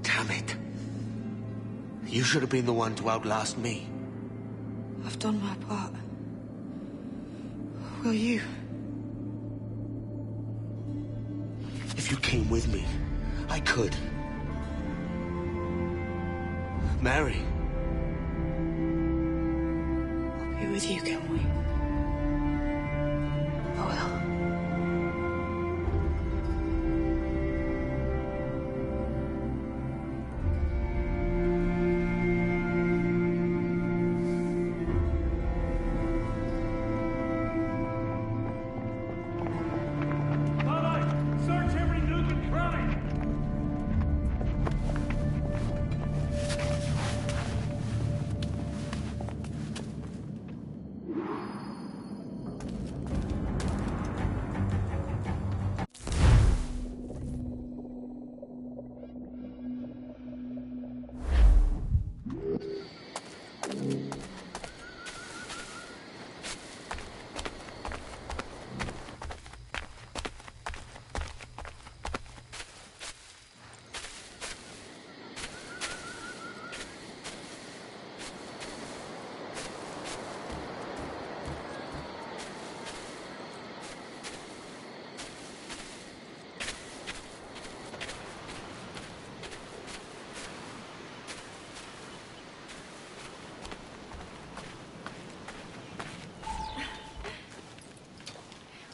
Damn it. You should have been the one to outlast me. I've done my part. Will you? If you came with me, I could. Mary. I'll be with you, can we? I will. Search every nook and cranny!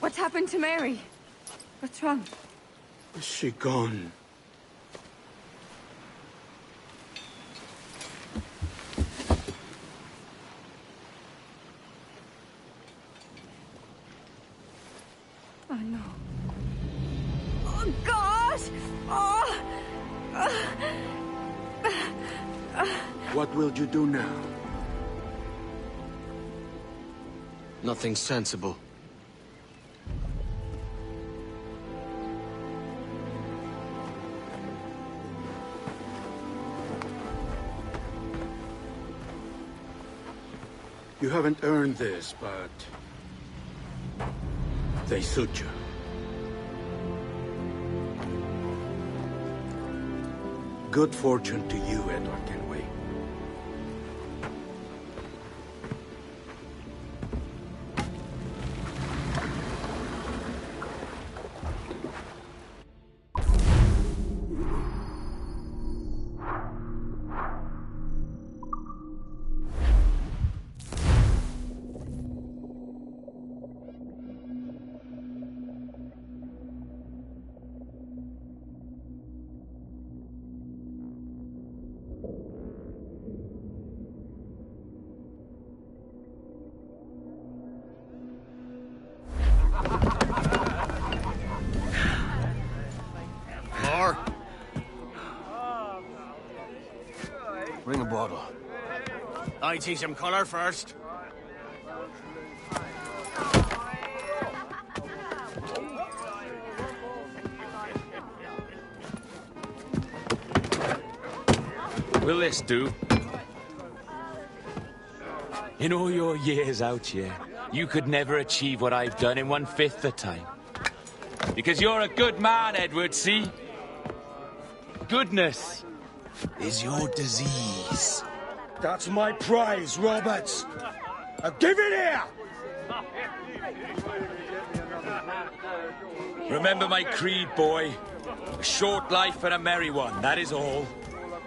What's happened to Mary? What's wrong? Is she gone? I Oh, God! Oh! What will you do now? Nothing sensible. You haven't earned this, but they suit you. Good fortune to you, Edward Kenway. Bring a bottle. I'd see some colour first. Will this do? In all your years out here, you could never achieve what I've done in 1/5 the time. Because you're a good man, Edward, see? Goodness is your disease. That's my prize, Roberts. Give it here! Remember my creed, boy. A short life and a merry one, that is all.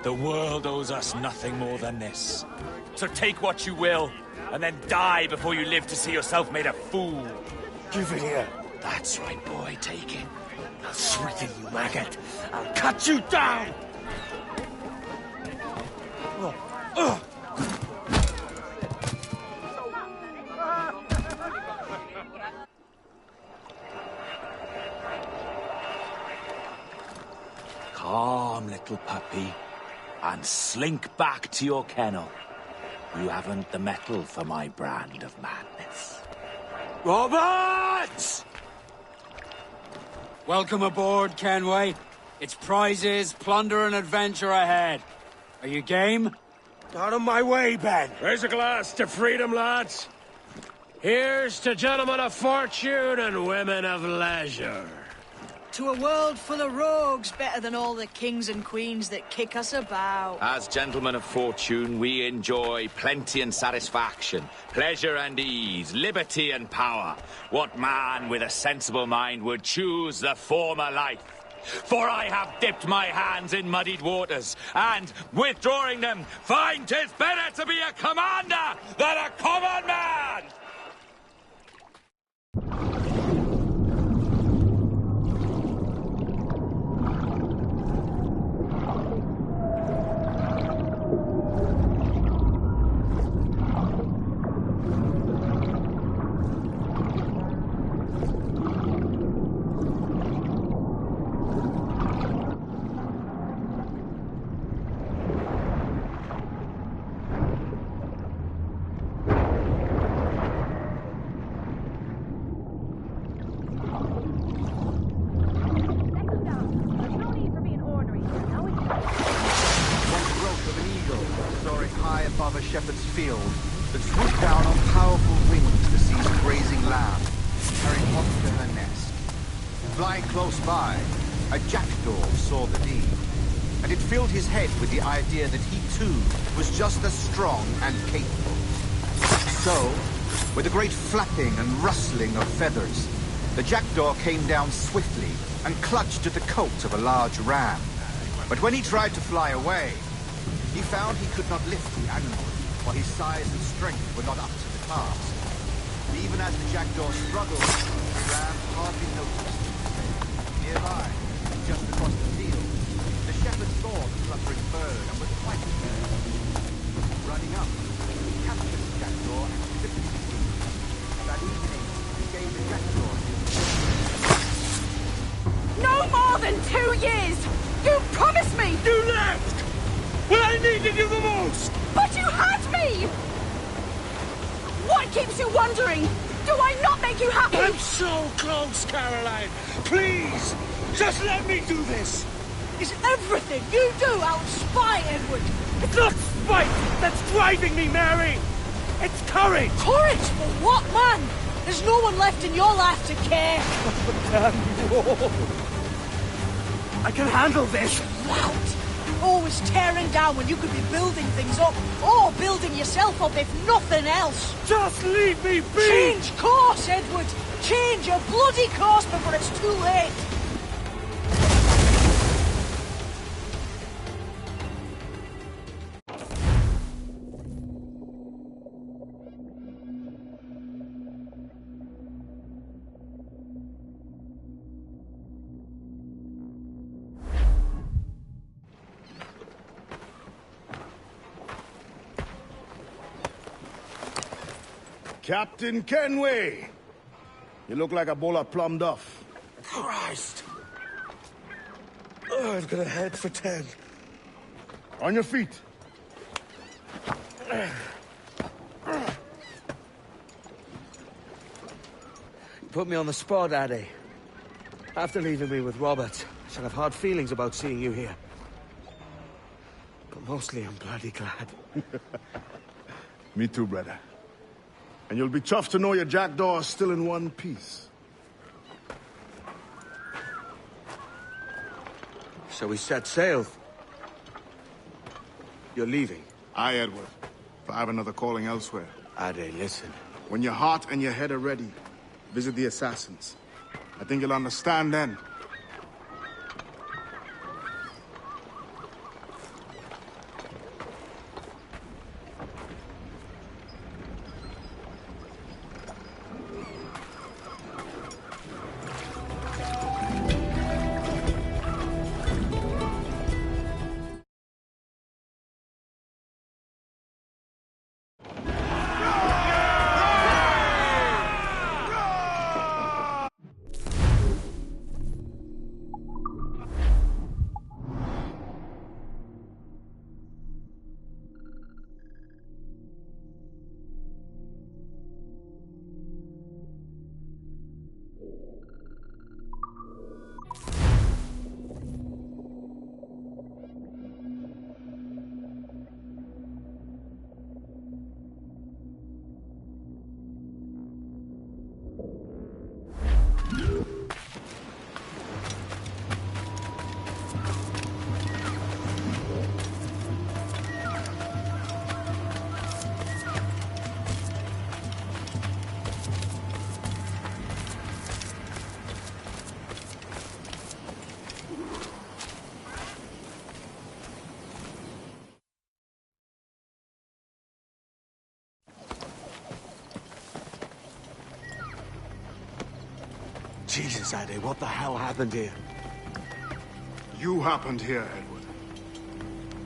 The world owes us nothing more than this. So take what you will, and then die before you live to see yourself made a fool. Give it here. That's right, boy, take it. I'll sweeten you, maggot. I'll cut you down! Calm, little puppy, and slink back to your kennel. You haven't the mettle for my brand of madness. Roberts! Welcome aboard, Kenway. It's prizes, plunder, and adventure ahead. Are you game? Out of my way, Ben. Raise a glass to freedom, lads. Here's to gentlemen of fortune and women of leisure. To a world full of rogues, better than all the kings and queens that kick us about. As gentlemen of fortune, we enjoy plenty and satisfaction, pleasure and ease, liberty and power. What man with a sensible mind would choose the former life? For I have dipped my hands in muddied waters, and, withdrawing them, find 'tis better to be a commander than a common man! shepherd's field that swooped down on powerful wings to seize a grazing lamb, carrying off to her nest. Flying close by, a jackdaw saw the deed, and it filled his head with the idea that he too was just as strong and capable. So, with a great flapping and rustling of feathers, the jackdaw came down swiftly and clutched at the coat of a large ram. But when he tried to fly away, he found he could not lift the animal, for his size and strength were not up to the task. Even as the jackdaw struggled, the ram hardly noticed. Nearby, just across the field, the shepherd saw the fluttering bird and was quite scared. Running up, he captured the jackdaw and clipped his wings. That evening, he gave the jackdaw his than 2 years! You promised me! You left! When I needed you the most! But you had me! What keeps you wondering? Do I not make you happy? I'm so close, Caroline! Please! Just let me do this! Is everything you do out of spite, Edward? It's not spite that's driving me, Mary! It's courage! Courage for what, man? There's no one left in your life to care. I can handle this. Lout! Always tearing down when you could be building things up, or building yourself up if nothing else. Just leave me be! Change course, Edward! Change your bloody course before it's too late! Captain Kenway! You look like a bowl of plum duff. Christ! Oh, I've got a head for 10. On your feet. You put me on the spot, Addy. After leaving me with Robert, I should have hard feelings about seeing you here. But mostly I'm bloody glad. Me too, brother. And you'll be chuffed to know your jackdaw is still in one piece. So we set sail. You're leaving? Aye, Edward. But I have another calling elsewhere. Ade, listen. When your heart and your head are ready, visit the assassins. I think you'll understand then. Jesus, Addy, what the hell happened here? You happened here, Edward.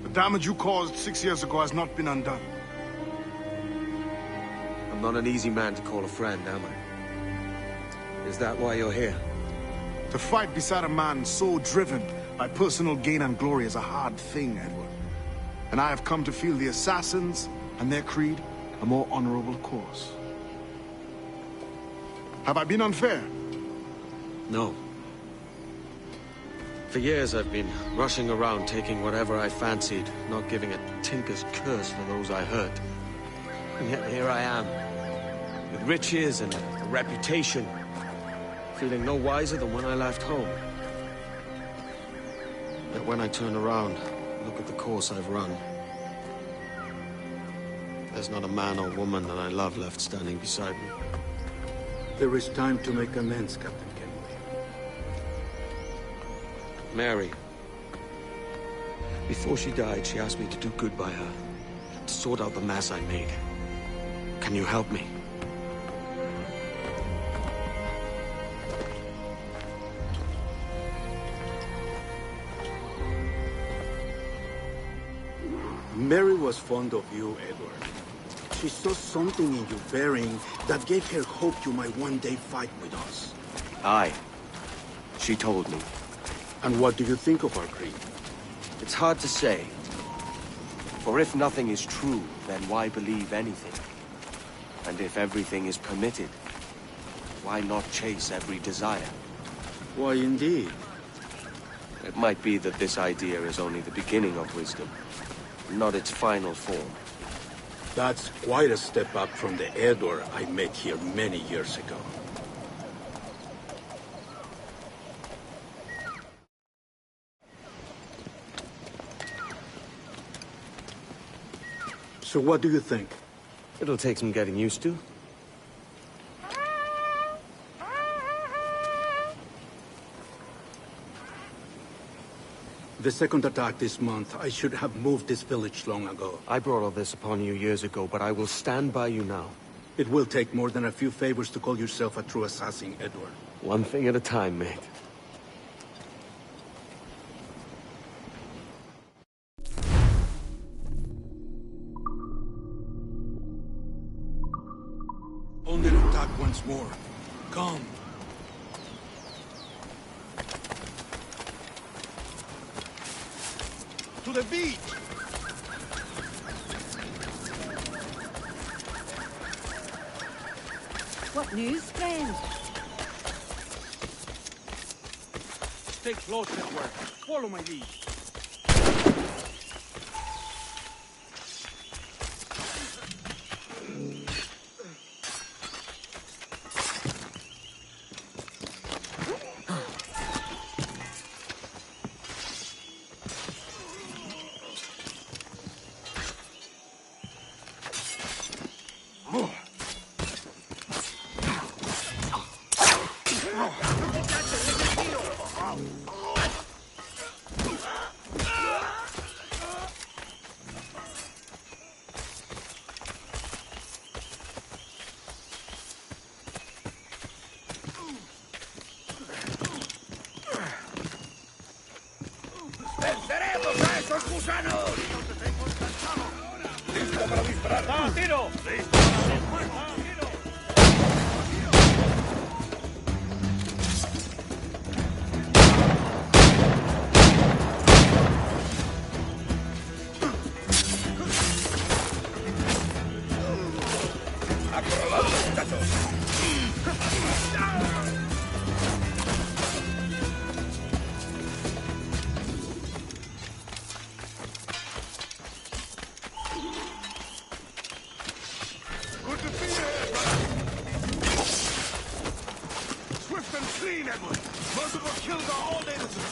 The damage you caused 6 years ago has not been undone. I'm not an easy man to call a friend, am I? Is that why you're here? To fight beside a man so driven by personal gain and glory is a hard thing, Edward. And I have come to feel the assassins and their creed a more honorable course. Have I been unfair? No. For years I've been rushing around taking whatever I fancied, not giving a tinker's curse for those I hurt. And yet here I am, with riches and a reputation, feeling no wiser than when I left home. Yet when I turn around, look at the course I've run, there's not a man or woman that I love left standing beside me. There is time to make amends, Captain Kenway. Mary. Before she died, she asked me to do good by her, to sort out the mess I made. Can you help me? Mary was fond of you, Edward. She saw something in your bearing that gave her hope you might one day fight with us. Aye. She told me. And what do you think of our creed? It's hard to say. For if nothing is true, then why believe anything? And if everything is permitted, why not chase every desire? Why, indeed. It might be that this idea is only the beginning of wisdom, not its final form. That's quite a step up from the Edward I met here many years ago. So what do you think? It'll take some getting used to. The second attack this month, I should have moved this village long ago. I brought all this upon you years ago, but I will stand by you now. It will take more than a few favors to call yourself a true assassin, Edward. One thing at a time, mate. Only to attack once more. Come. To the beach! What news, friend? Stay close, Edward. Follow my lead. ¡Venceremos a esos gusanos! ¡Listo para disparar! ¡Ah, tiro! ¡Listo para disparar! ¡Tiro! ¡Acorralados, muchachos! Clean, Edward! Multiple kills are all innocent!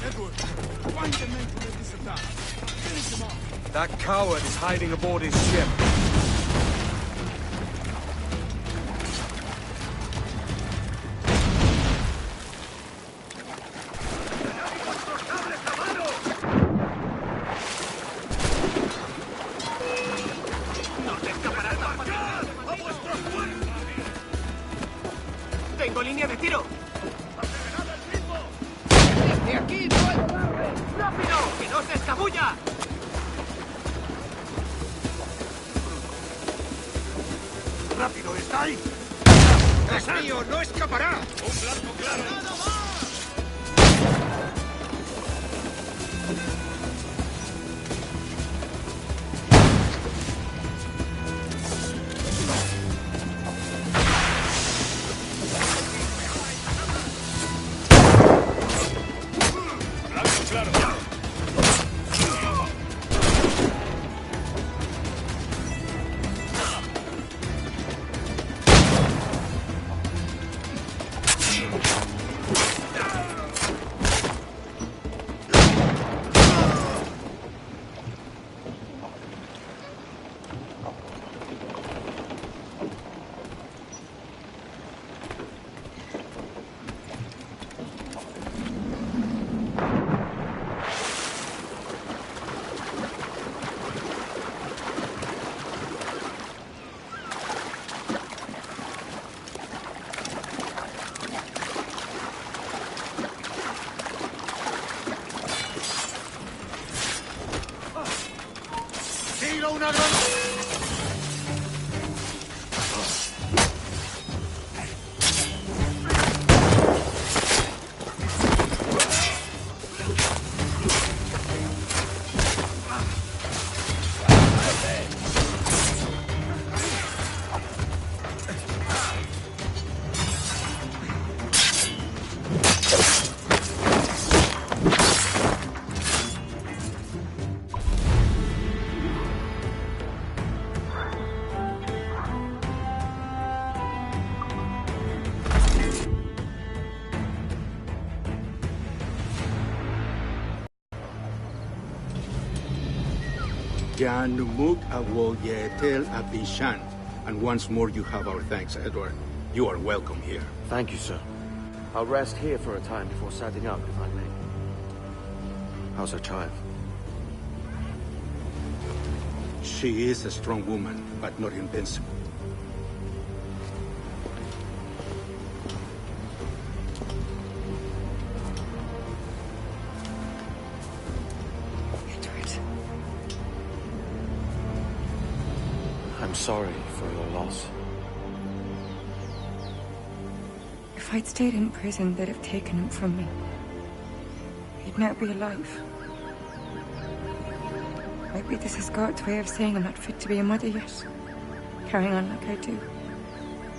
Edward, find the men to make this attack. Finish them off. That coward is hiding aboard his ship. ¡Tengo línea de tiro! ¡Acelerad el ritmo! ¡Desde aquí puedo darle! ¡Rápido! ¡Que no se escabulla! ¡Rápido! ¿Está ahí? ¡Es mío! ¡No escapará! ¡Un blanco claro! ¡Nada más! owner of... Janumuk awol yetel abishan. And once more you have our thanks, Edward. You are welcome here. Thank you, sir. I'll rest here for a time before setting out, if I may. How's her child? She is a strong woman, but not invincible. I'm sorry for your loss. If I'd stayed in prison, they'd have taken him from me. He'd now be alive. Maybe this is God's way of saying I'm not fit to be a mother yet. Carrying on like I do.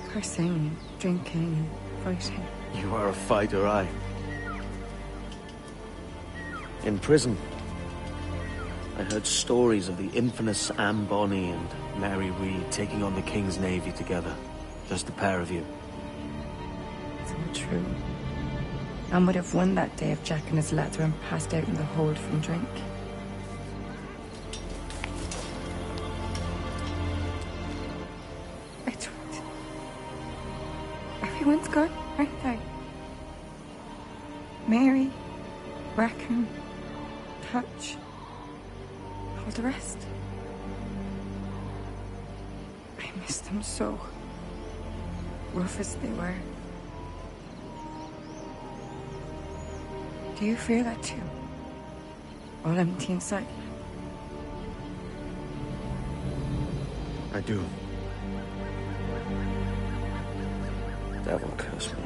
Cursing and drinking and fighting. You are a fighter, aye. In prison, I heard stories of the infamous Anne Bonny and Mary Read taking on the King's Navy together. Just the pair of you. It's all true. Anne would have won that day if Jack and his lads were passed out in the hold from drink. Edward. Everyone's gone, aren't they? Mary, Rackham, Touch. All the rest. I miss them so. Rough as they were. Do you feel that too? All empty inside? I do. Devil curse me.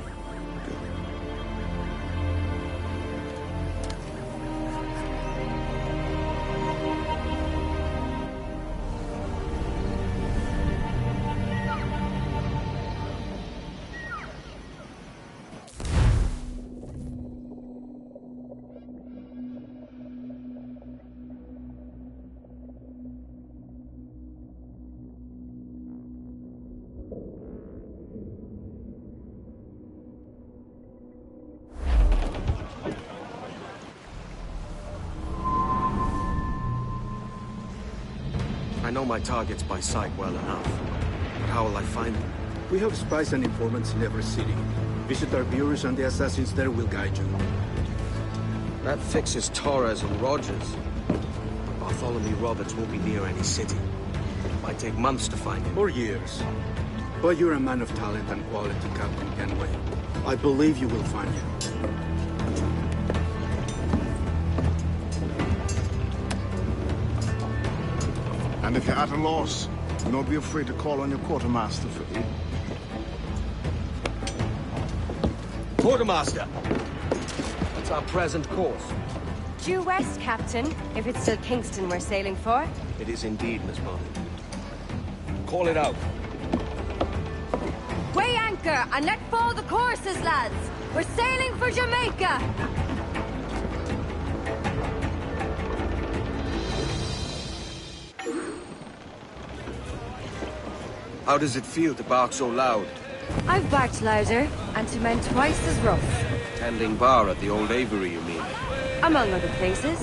I know my targets by sight well enough. But how will I find them? We have spies and informants in every city. Visit our bureaus and the assassins there will guide you. That fixes Torres and Rogers. Bartholomew Roberts won't be near any city. It might take months to find him. Or years. But you're a man of talent and quality, Captain Kenway. I believe you will find him. And if you're at a loss, do not be afraid to call on your quartermaster for aid. Quartermaster! What's our present course? Due west, Captain, if it's still Kingston we're sailing for. It is indeed, Miss Bonny. Call it out. Weigh anchor and let fall the courses, lads! We're sailing for Jamaica! How does it feel to bark so loud? I've barked louder, and to men twice as rough. Tending bar at the old Avery, you mean? Among other places.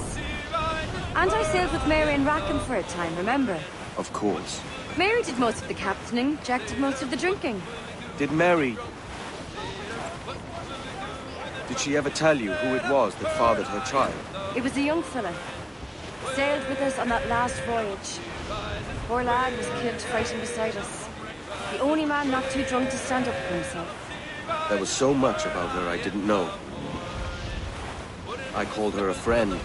And I sailed with Mary and Rackham for a time, remember? Of course. Mary did most of the captaining, Jack did most of the drinking. Did Mary... Did she ever tell you who it was that fathered her child? It was a young fella. Sailed with us on that last voyage. Poor lad was killed fighting beside us. The only man not too drunk to stand up for himself. There was so much about her I didn't know. I called her a friend.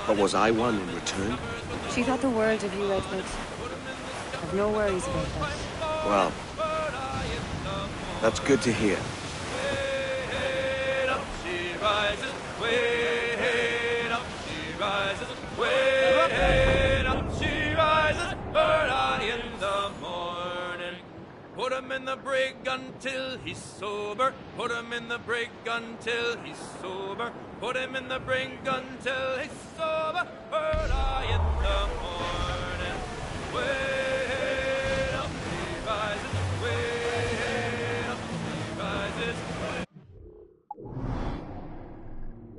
But was I one in return? She thought the world of you, Edward. I've no worries about that. Well, that's good to hear. She rises, way up, she rises, way up, she rises, early in the morning. Put him in the brig until he's sober. Put him in the brig until he's sober. Put him in the brig until he's sober. Early in the morning. Way up, she rises. Way up, she rises.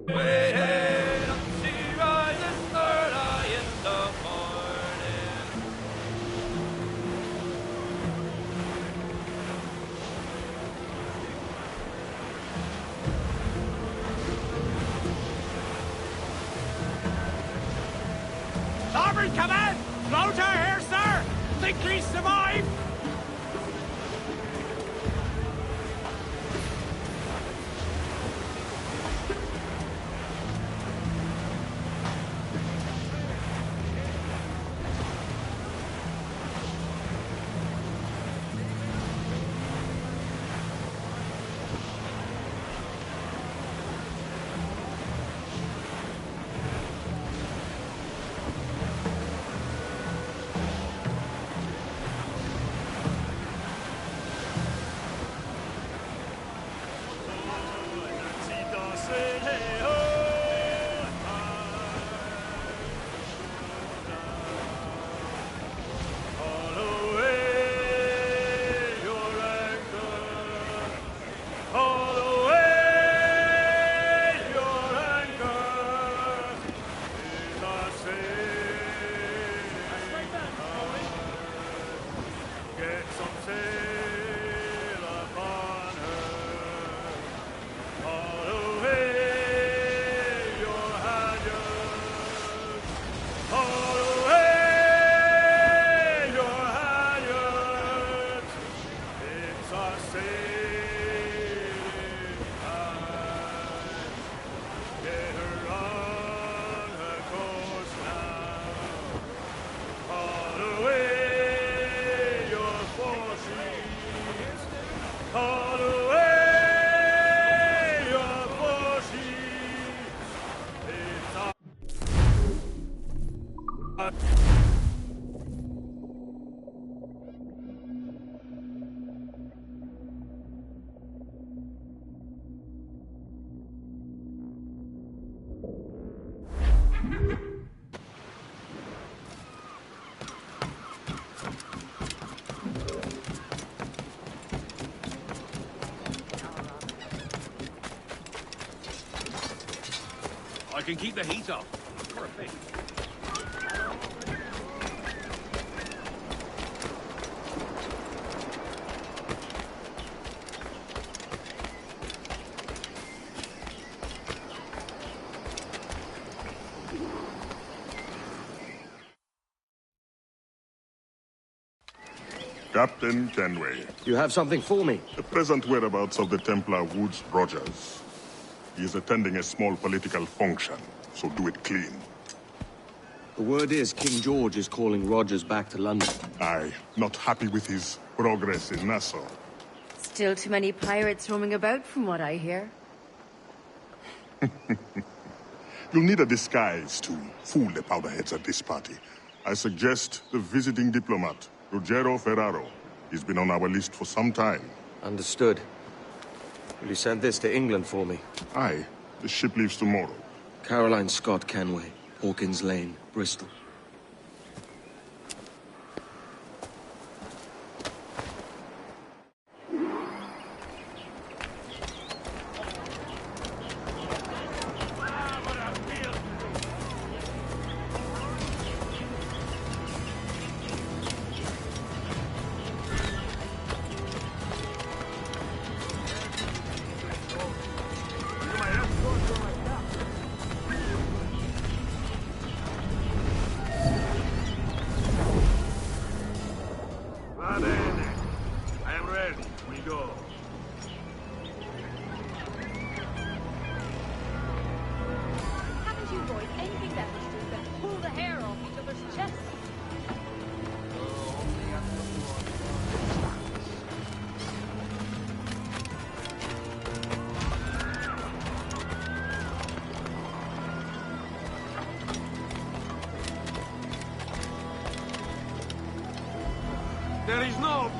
Way up, she rises. Early in the morning. Starboard command! Floater here, sir! Think we survive? I can keep the heat up. For a bit. Captain Kenway. You have something for me? The present whereabouts of the Templar Woods Rogers. He is attending a small political function, so do it clean. The word is King George is calling Rogers back to London. Aye, not happy with his progress in Nassau. Still too many pirates roaming about, from what I hear. You'll need a disguise to fool the powderheads at this party. I suggest the visiting diplomat, Ruggiero Ferraro. He's been on our list for some time. Understood. Will you send this to England for me? Aye. The ship leaves tomorrow. Caroline Scott Kenway, Hawkins Lane, Bristol. There is no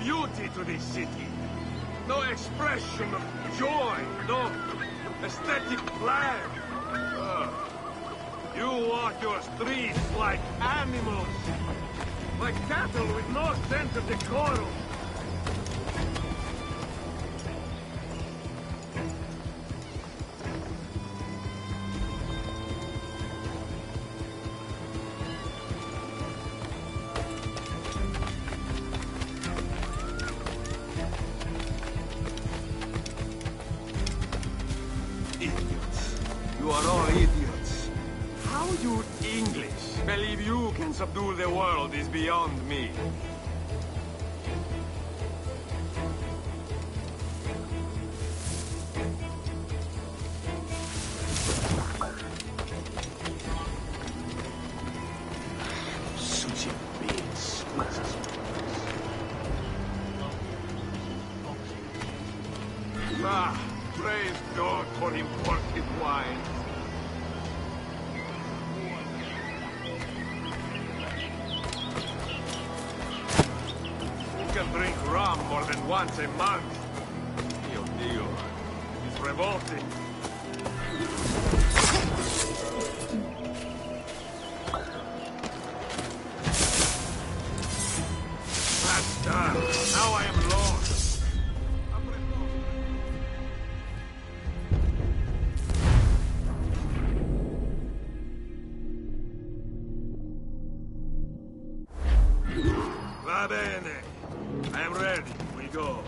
beauty to this city. No expression of joy. No aesthetic plan. You walk your streets like animals. Like cattle with no sense of decorum. Idiots. You are all idiots. How you English believe you can subdue the world is beyond me. Such a bitch. Ah, praise God for imported wine. Who can drink rum more than once a month? Dio, Dio. It's revolting. That's done. Now I am lost. Va bene. I am ready. We go.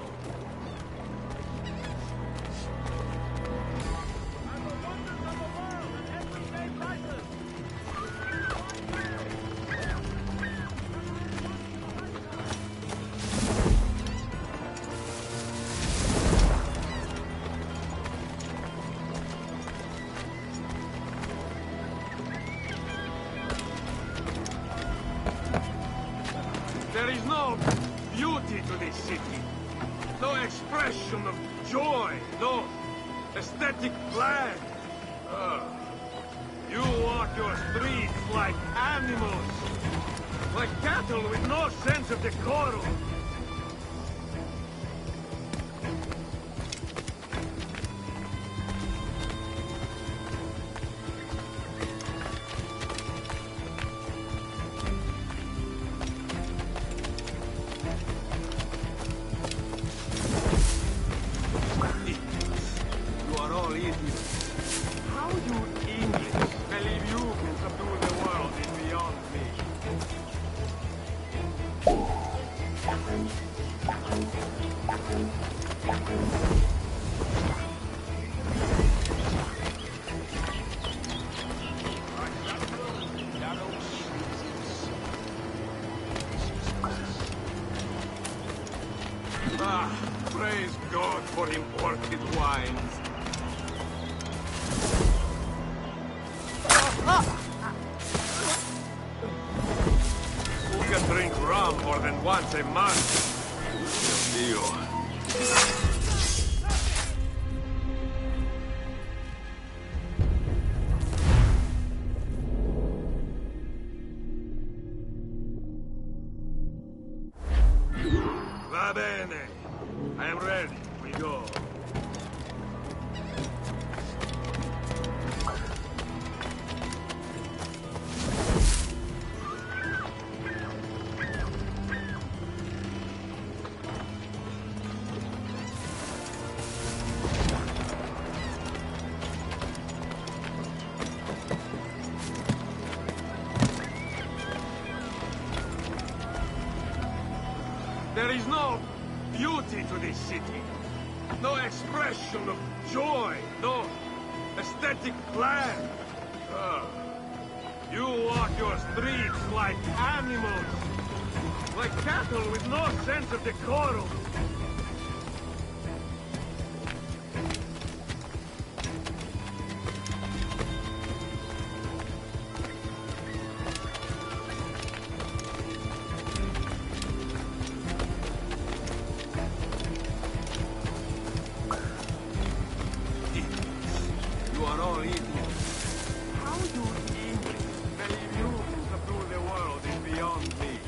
There is no beauty to this city. No expression of joy. No aesthetic plan. You walk your streets like animals. Like cattle with no sense of decorum. You are all idiots. How you English believe you can subdue the world is beyond me. Ah, praise God for imported wines. Who can drink rum more than once a month? Dio. Va bene. I am ready. We go. There is no beauty to this city. No expression of joy. No aesthetic plan. You walk your streets like animals. Like cattle with no sense of decorum. You are all idiots. How you English believe you can subdue the world is beyond me.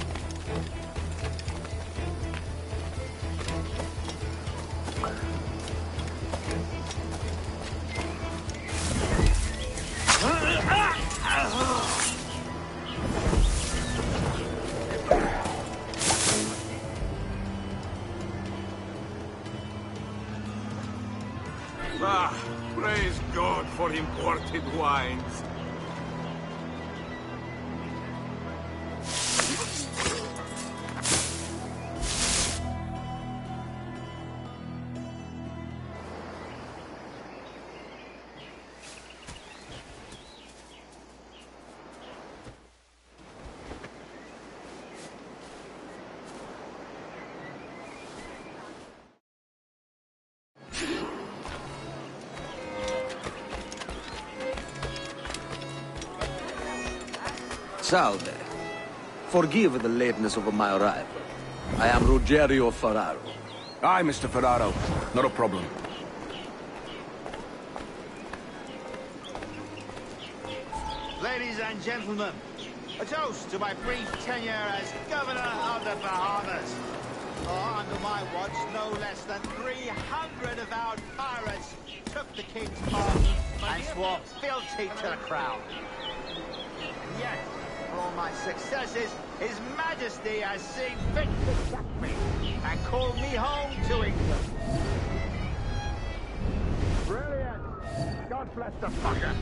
for imported wines. Salve. Forgive the lateness of my arrival. I am Rogerio Ferraro. Aye, Mr. Ferraro. Not a problem. Ladies and gentlemen, a toast to my brief tenure as Governor of the Bahamas. Under my watch, no less than 300 avowed pirates took the king's pardon and swore fealty to the crown. Yet, for all my successes, His Majesty has seen fit to sack me and call me home to England. Brilliant! God bless the fucker!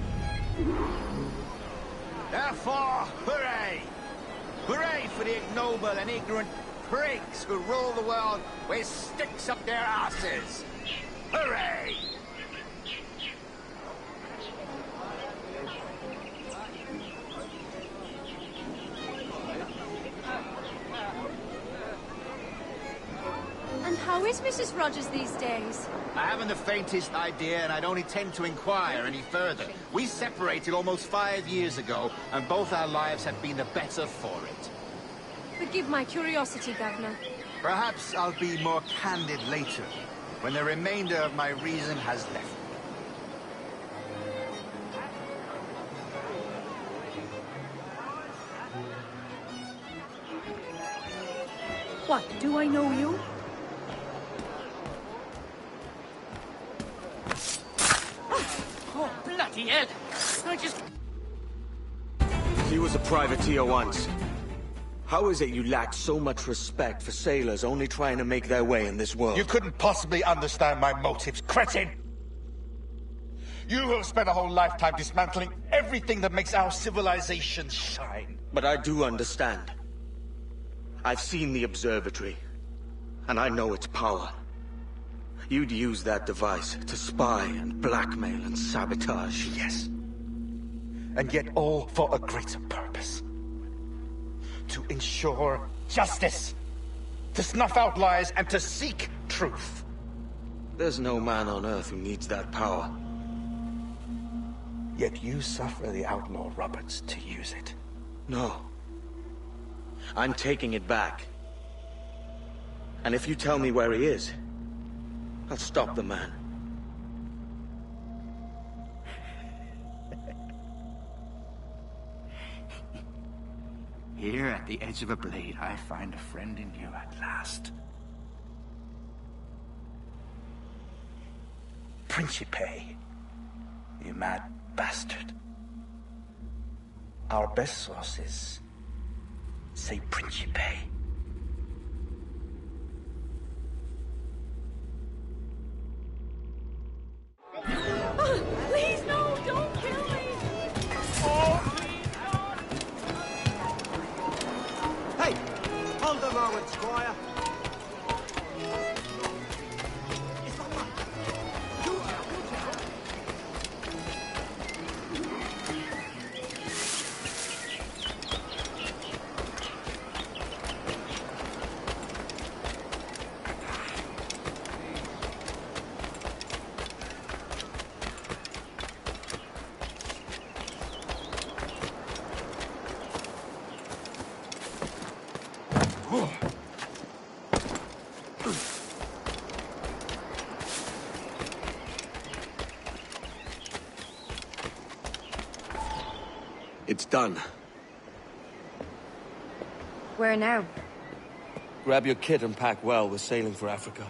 Therefore, hooray! Hooray for the ignoble and ignorant prigs who rule the world with sticks up their asses! Hooray! And how is Mrs. Rogers these days? I haven't the faintest idea, and I don't intend to inquire any further. We separated almost 5 years ago, and both our lives have been the better for it. Forgive my curiosity, Governor. Perhaps I'll be more candid later, when the remainder of my reason has left me. What, do I know you? Oh, bloody hell! I just... He was a privateer once. How is it you lack so much respect for sailors only trying to make their way in this world? You couldn't possibly understand my motives, cretin! You have spent a whole lifetime dismantling everything that makes our civilization shine. But I do understand. I've seen the observatory, and I know its power. You'd use that device to spy and blackmail and sabotage. Yes. And yet all for a greater purpose. To ensure justice. To snuff out lies and to seek truth. There's no man on Earth who needs that power. Yet you suffer the outlaw Roberts to use it. No. I'm taking it back. And if you tell me where he is, I'll stop the man. Here at the edge of a blade, I find a friend in you at last. Principe, you mad bastard. Our best sources say Principe. Please, no, don't kill me! Hey, hold a moment, Squire. It's done. Where now? Grab your kit and pack well. We're sailing for Africa.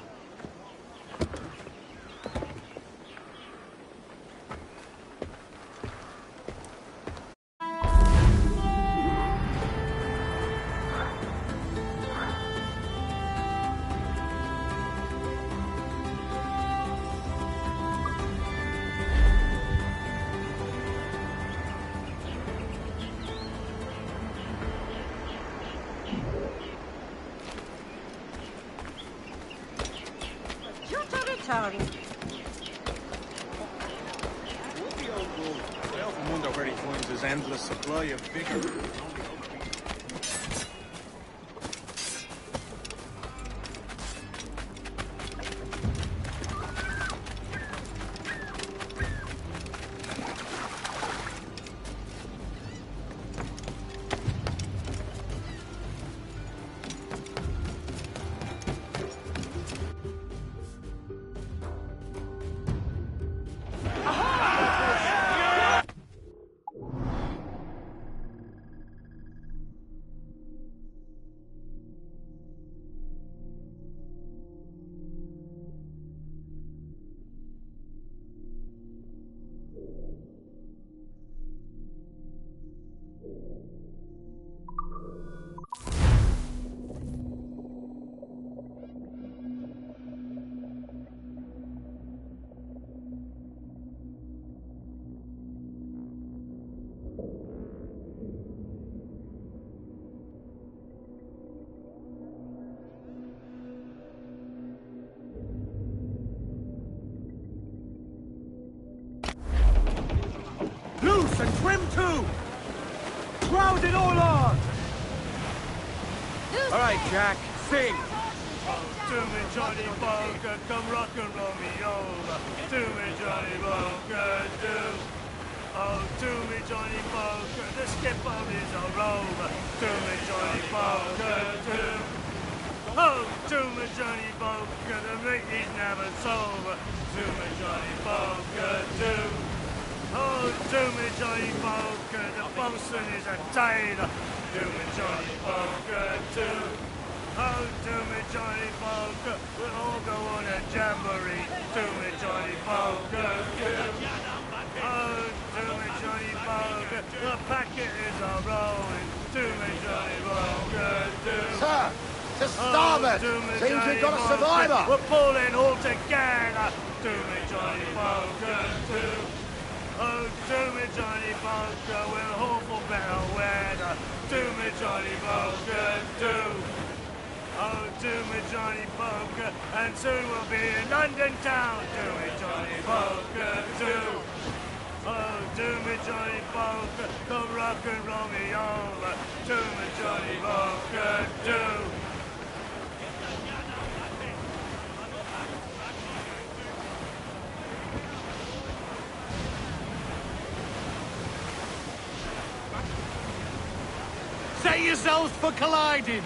Harry. The old bull. I often wonder where he finds his endless supply of vigor. Loose and trim too! Crowd it all on! All right, Jack, sing! To me, Johnny Bunker, come rock and roll me over. To me, Johnny Bunker, do. Oh, to me, Johnny Bunker, the skip on is a rover. To me, Johnny Bunker, do. Oh, to me, Johnny Bunker, the meat is never sober. To me, Johnny Bunker, do. Oh, to me, Johnny Bunker, the bosun is a tailor. To me, Johnny Bunker, do. Oh, to me, Johnny Bunker, we'll all go on a jamboree. To me, Johnny Bunker, do. Oh, to me, Johnny Bunker, the packet is a rolling. To me, Johnny Bunker, do. Sir, to starboard! Seems we've got a survivor! We're pulling all together. To me, Johnny Bunker, do. Oh, to me, Johnny Bunker, we'll hope for better weather. To me, Johnny Bunker, do. Oh, to me, Johnny Bunker, and soon we'll be in London town. To me, Johnny Bunker, do. Oh, to me, Johnny Bunker, come rock and roll me over. To me, Johnny Bunker, do. Set yourselves for colliding!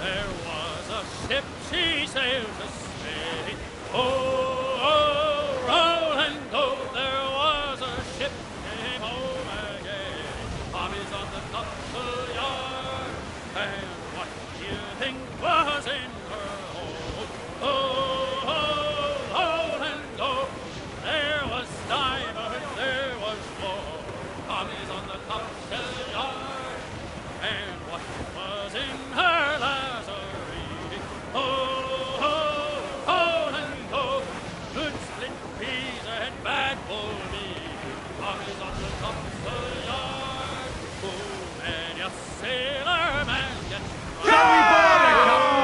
There was a ship, she sailed to Spain. Oh, roll and go. There was a ship, came home again. Bobby's on the topsail yard. And what do you think was in her hold? Oh, roll and go. There was divers, there was war. Bobby's on the topsail yard. And what was in her lazarie? Oh, and go. Good split peas and bad bull meat. Bobby's on the topsail yard. Oh, and your sailor man gets Shall we board it, Captain?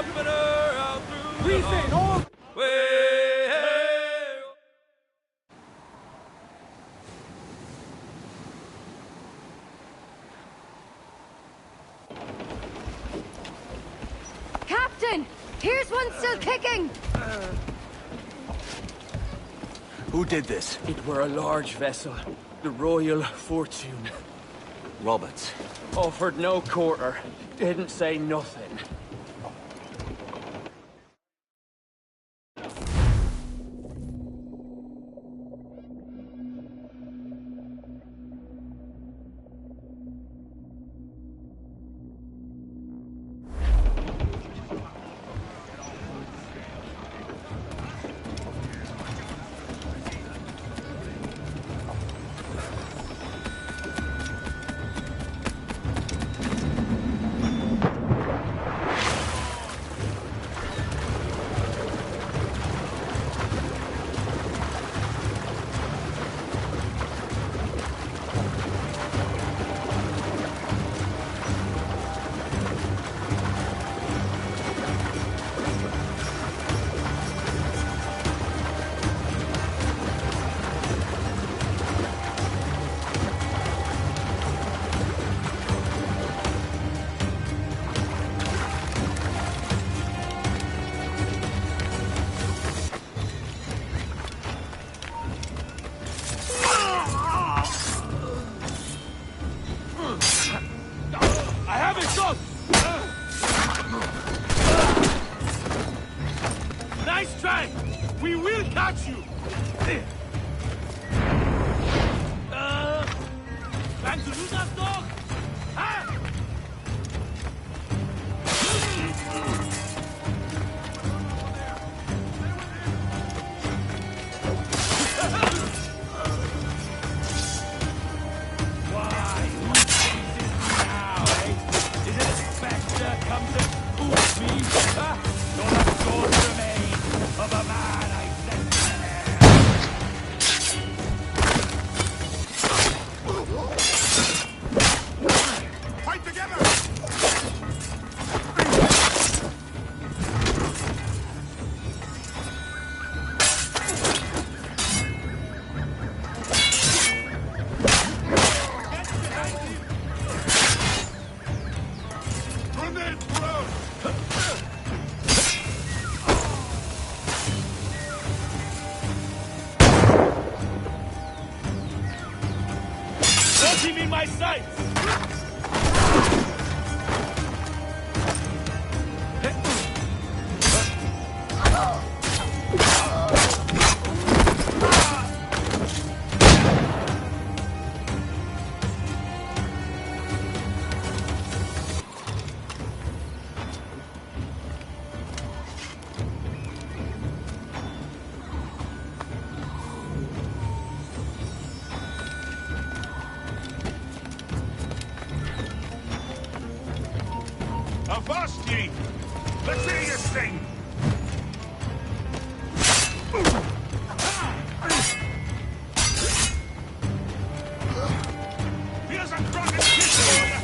governor out through Brief in, all! Captain! Here's one still kicking! Who did this? It were a large vessel, the Royal Fortune. Roberts. Offered no quarter, didn't say nothing. Nice try! We will catch you! Plan to lose us, dog? Huh? Why? Who chases me now, eh? Is it a spectre come to spook me? Huh? You're the ghost remain of a man I sent Fight together! Grenade thrown! Don't him in my sights! Avast ye! Let's hear you sing! Here's a drunken kiss for you!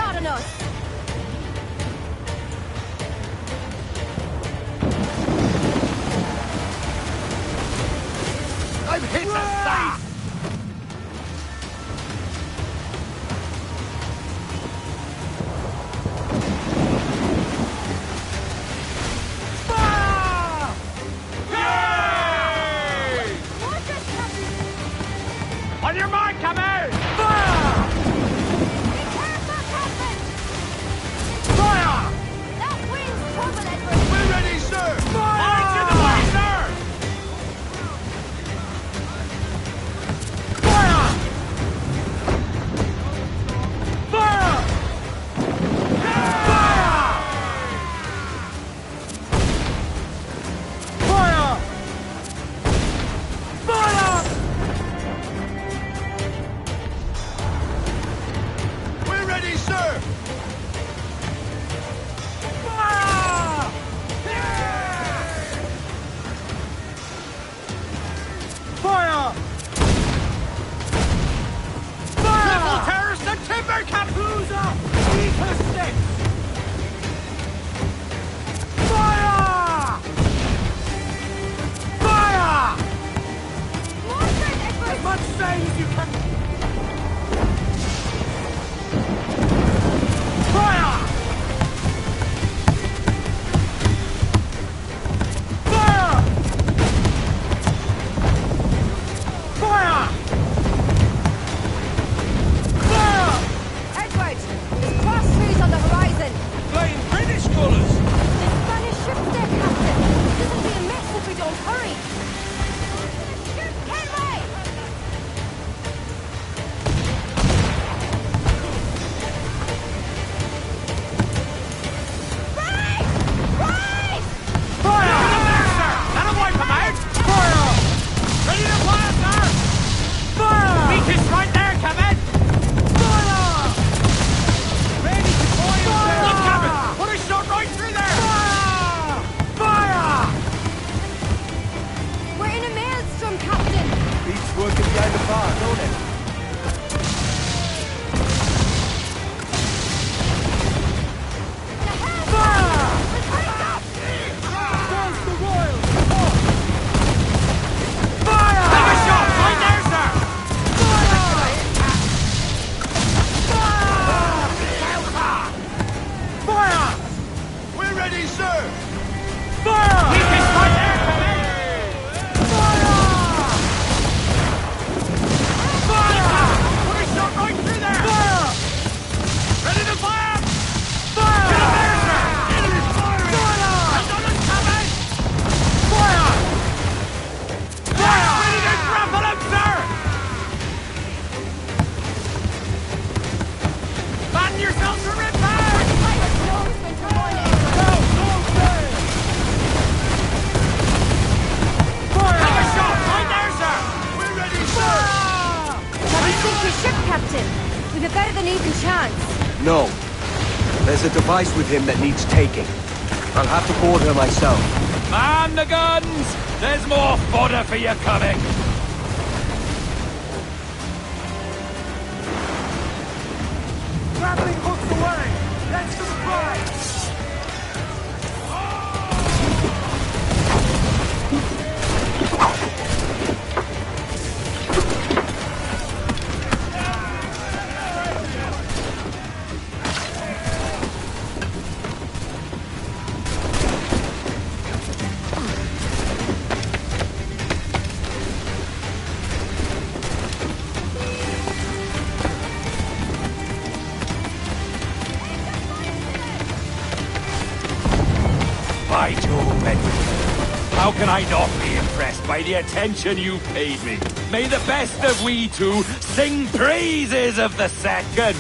shot on us! I've hit a star! On your mark, come out! Fire! Be careful, Captain! Fire! That wind's trouble, Edward! We're ready, sir! Fire! To the way, sir! Fire! Fire! Fire! Fire! Fire! We're ready, sir! Fire! Fire! Fire! Triple terrorist and timber cat! Who's up? Eat her sticks! Fire! Fire! Mortar, Edward! As much say as you can... Fire! Fire! Fire! Fire! Edward! There's cross trees on the horizon! Flying British colours! There's Spanish ships there, Captain! This'll be a mess if we don't hurry! Shoot, Kenway! Right! Right! Fire! That'll wipe them out! Fire! Ready to fire, sir! Fire! Beat is right there, Captain! Fire! Ready to fire, sir! Look, Captain! Put a shot right through there! Fire! Fire! We're in a maelstrom, Captain! Beats working behind the bar, don't it? We've a better than even chance. No. There's a device with him that needs taking. I'll have to board her myself. Man the guns! There's more fodder for you coming! Grappling hooks away! That's the prize! By Jove, Edward. How can I not be impressed by the attention you paid me? May the best of we two sing praises of the second!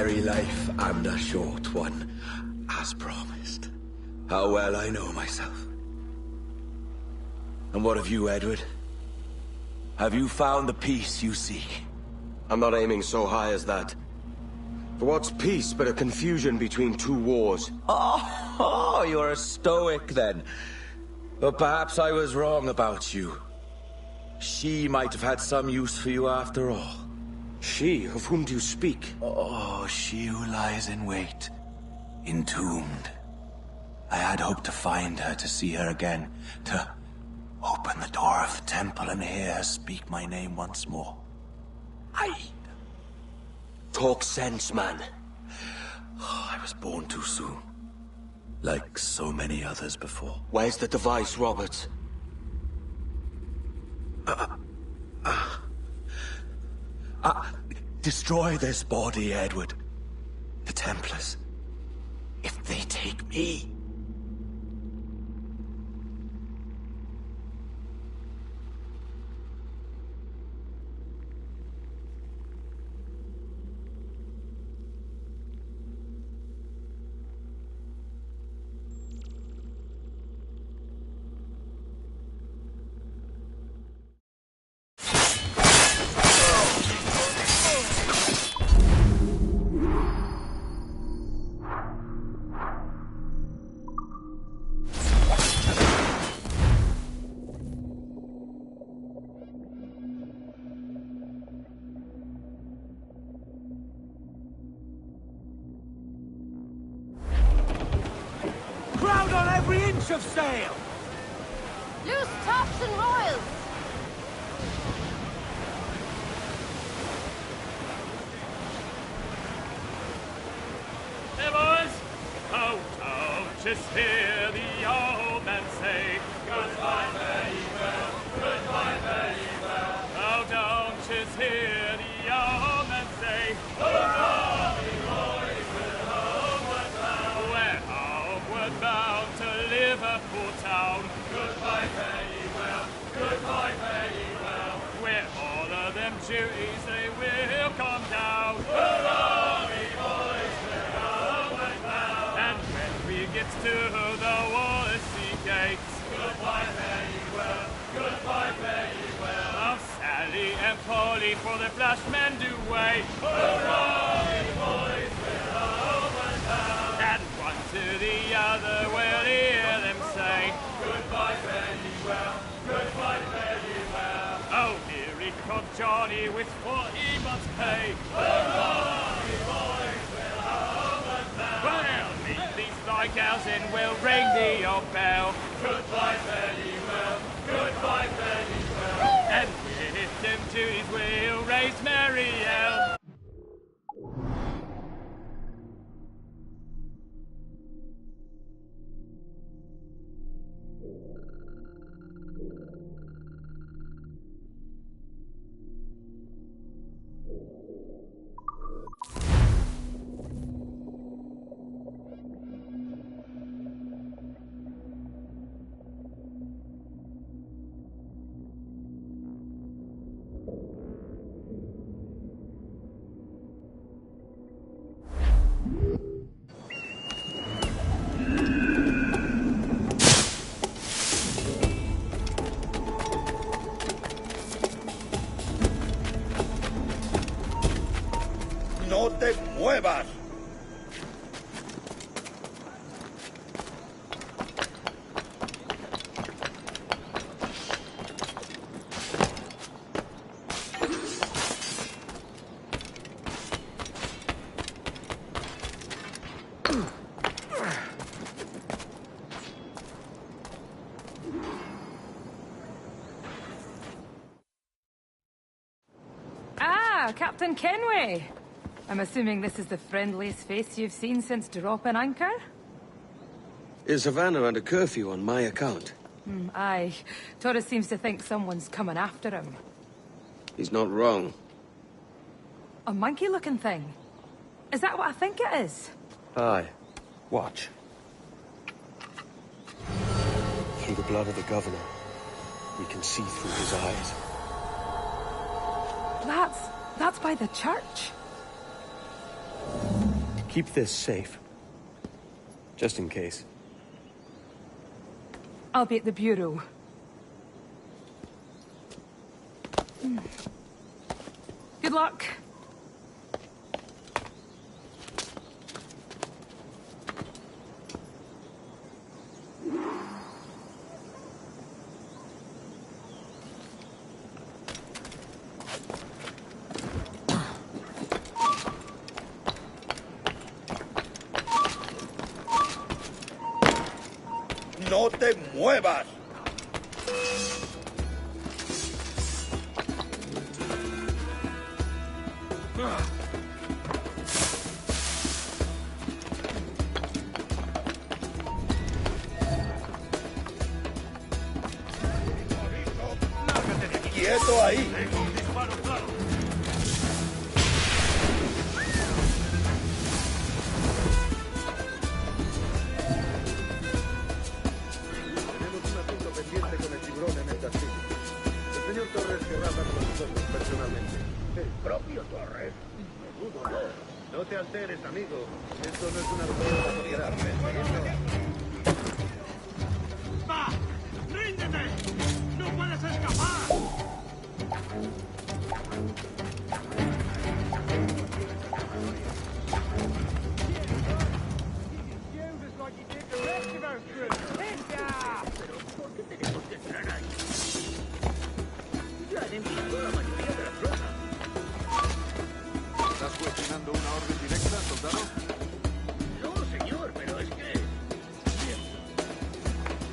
very life and a short one, as promised. How well I know myself. And what of you, Edward? Have you found the peace you seek? I'm not aiming so high as that. For what's peace but a confusion between two wars? Oh, you're a stoic then. But perhaps I was wrong about you. She might have had some use for you after all. She? Of whom do you speak? Oh, she who lies in wait, entombed. I had hoped to find her, to see her again, to open the door of the temple and hear her speak my name once more. Talk sense, man. Oh, I was born too soon. Like so many others before. Where's the device, Robert? Destroy this body, Edward. The Templars. If they take me... Crowd on every inch of sail! Loose tops and royals! Hey, boys! Oh, just hear the old man say, goodbye, fare ye well, goodbye, fare ye well. Oh, don't just hear the old man say, hurrah, we boys, we're homeward bound. We're homeward bound to Liverpool town. Goodbye, fare ye well, goodbye, fare ye well. Where all of them duties they will come down. Hurrah, we boys, we're homeward bound. And when we get to the Wallasey gates, goodbye, fare ye well, goodbye, fare ye well. Oh, Sally and Polly for the flash men do wait. Hurrah, we boys, we're homeward bound. And one to the other we'll hear them say, goodbye, fare ye well, goodbye, fare ye well. Oh, here he comes Johnny with 40 months' pay. Hurrah, we boys, we're homeward bound. Well, meet these like ours and we'll ring the old bell. Goodbye, fare ye well, goodbye, fare ye well. And with them duties we'll raise Marielle. No te muevas. Ah, Captain Kenway. I'm assuming this is the friendliest face you've seen since dropping anchor? Is Havana under curfew on my account? Aye. Torres seems to think someone's coming after him. He's not wrong. A monkey-looking thing? Is that what I think it is? Aye. Watch. Through the blood of the governor, we can see through his eyes. That's by the church. Keep this safe. Just in case. I'll be at the Bureau. Good luck. ¡No te muevas! ¡Quieto ahí! Tengo un disparo claro. Tenemos un asunto pendiente con el tiburón en el castillo. El señor Torres querrá hablar con nosotros personalmente. ¿El propio Torres? Menudo no. No te alteres, amigo. Esto no es una prueba de sociedad. ¡Va! ¡Ríndete! ¡No puedes escapar! ¿Por qué tenemos que entrar ahí? Ya han enviado la mayoría de la flota. ¿Estás cuestionando una orden directa, soldado? No, señor, pero es que...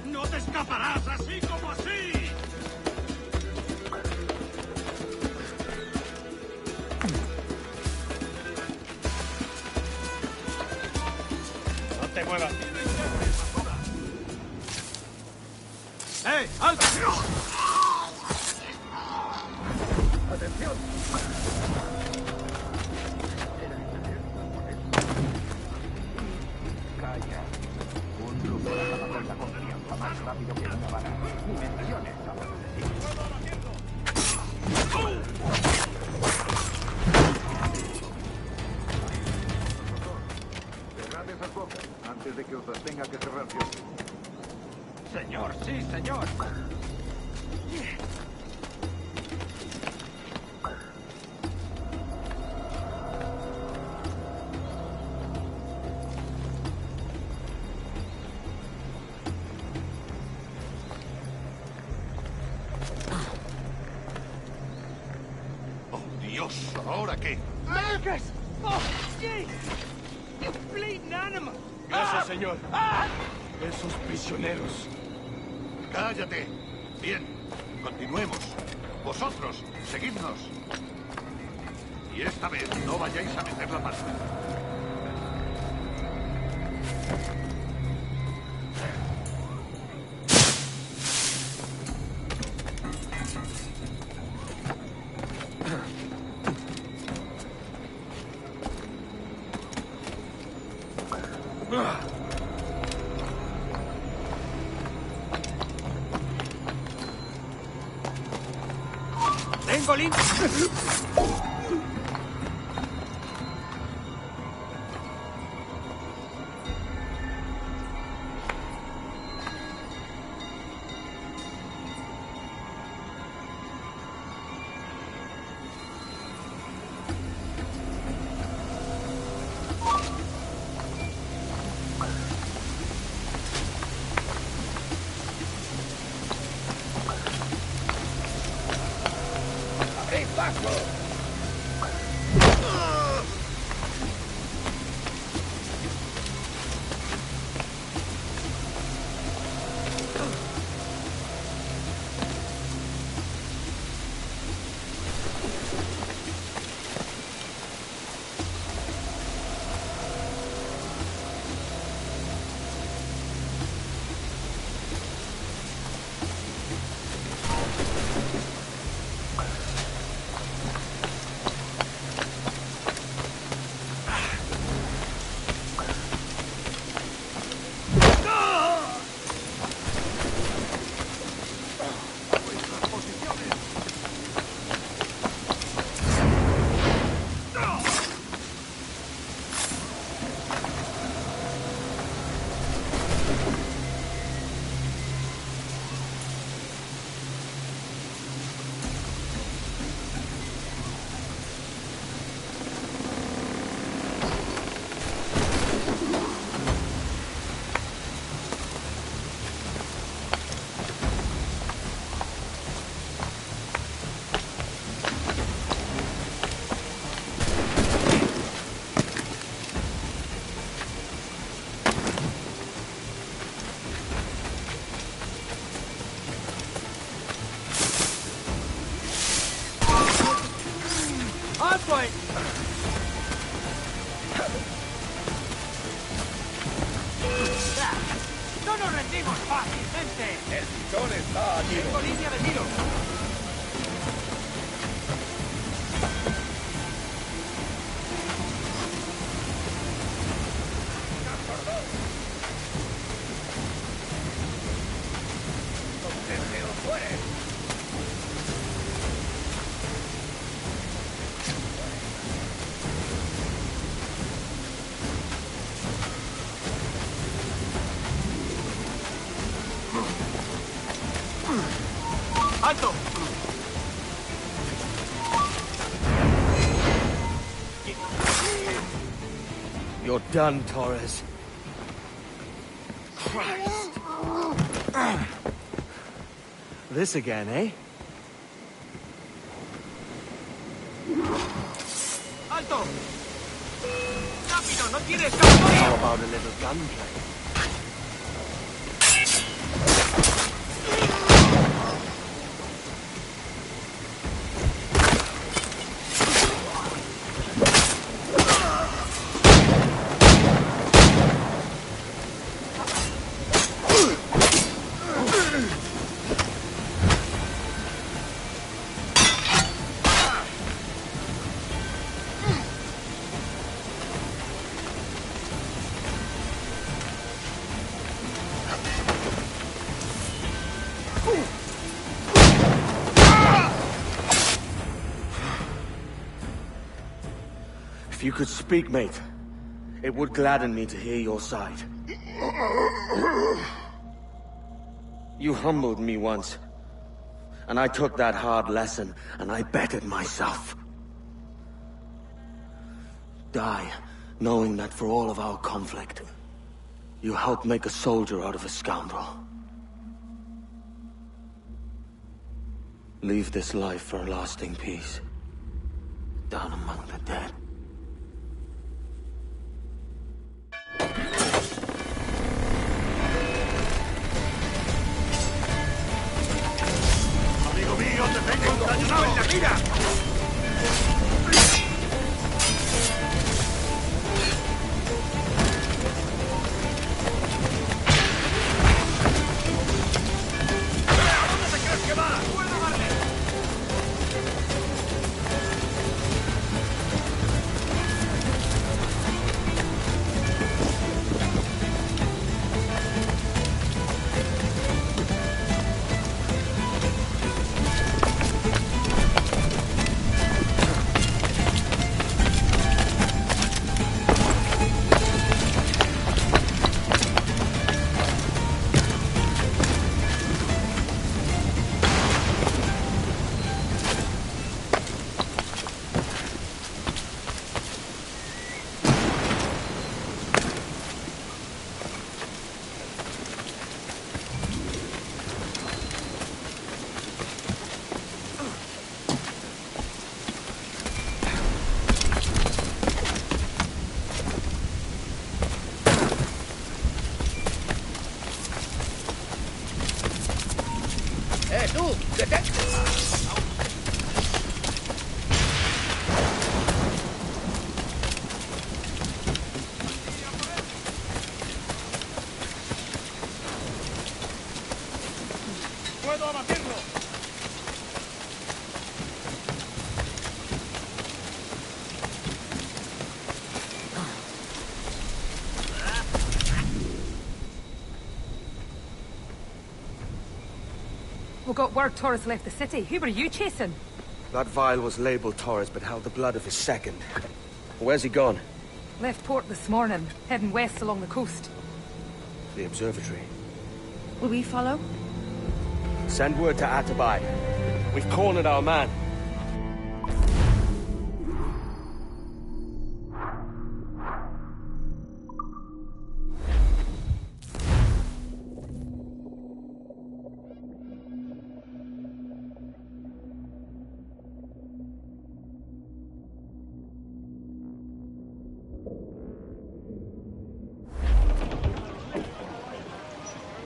¡No te escaparás así como así! No te muevas. ¡Eh! ¡Alto! ¡Atención! Calla. Un grupo de la confianza más rápido que una bala. Dimensiones. Cerrad esas bocas antes de que os las tenga que cerrar yo. Señor, sí, señor. ¡Oh, Dios! ¿Ahora qué? Lucas! Oh, jeez! You bleeding animal! Gracias, señor. Esos prisioneros. ¡Cállate! Bien, continuemos. Vosotros, seguidnos. Y esta vez no vayáis a meter la pata. ¡Tengo limpio! ¡Abrid paso! This way! ¡No nos rendimos fácilmente! El pitón está aquí. Tengo línea de tiro. ¡Alto! You're done, Torres. Christ. This again, eh? ¡Alto! ¡Rápido! ¡No tienes campo! How about a little gunplay? If you could speak, mate, it would gladden me to hear your side. You humbled me once, and I took that hard lesson, and I bettered myself. Die, knowing that for all of our conflict, you helped make a soldier out of a scoundrel. Leave this life for a lasting peace, down among the dead. ¡Amigo mío, te tengo encañonado en la mira! ¿Dónde te crees que va? ¡Puedo darle! ¡Tú! ¡Detente! ¡Puedo abatirlo! We got word Torres left the city. Who were you chasing? That vial was labeled Torres, but held the blood of his second. Where's he gone? Left port this morning, heading west along the coast. The observatory. Will we follow? Send word to Atabai. We've cornered our man.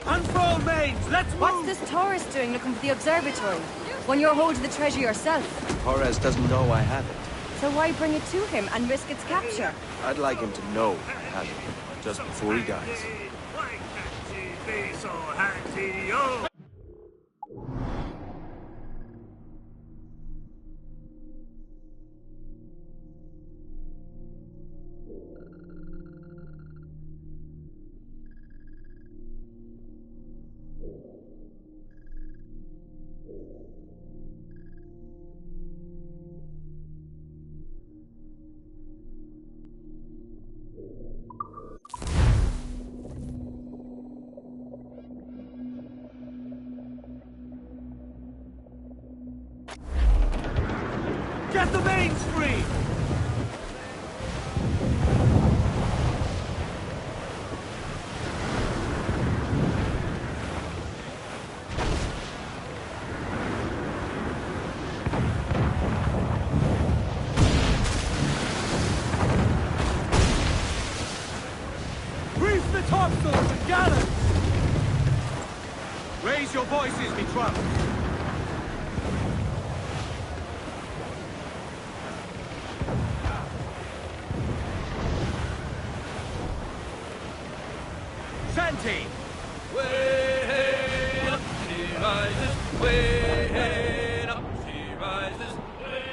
Unfold mains! Let's move! What's this tourist doing looking for the observatory? When you're holding the treasure yourself? Torres doesn't know I have it. So why bring it to him and risk its capture? I'd like him to know, Hadley, just before he dies. Why can't she be so handsy, oh? Get the mains free! Reef the topsails and gather! Raise your voices, me trust! Santi! Way up she rises, way up she rises,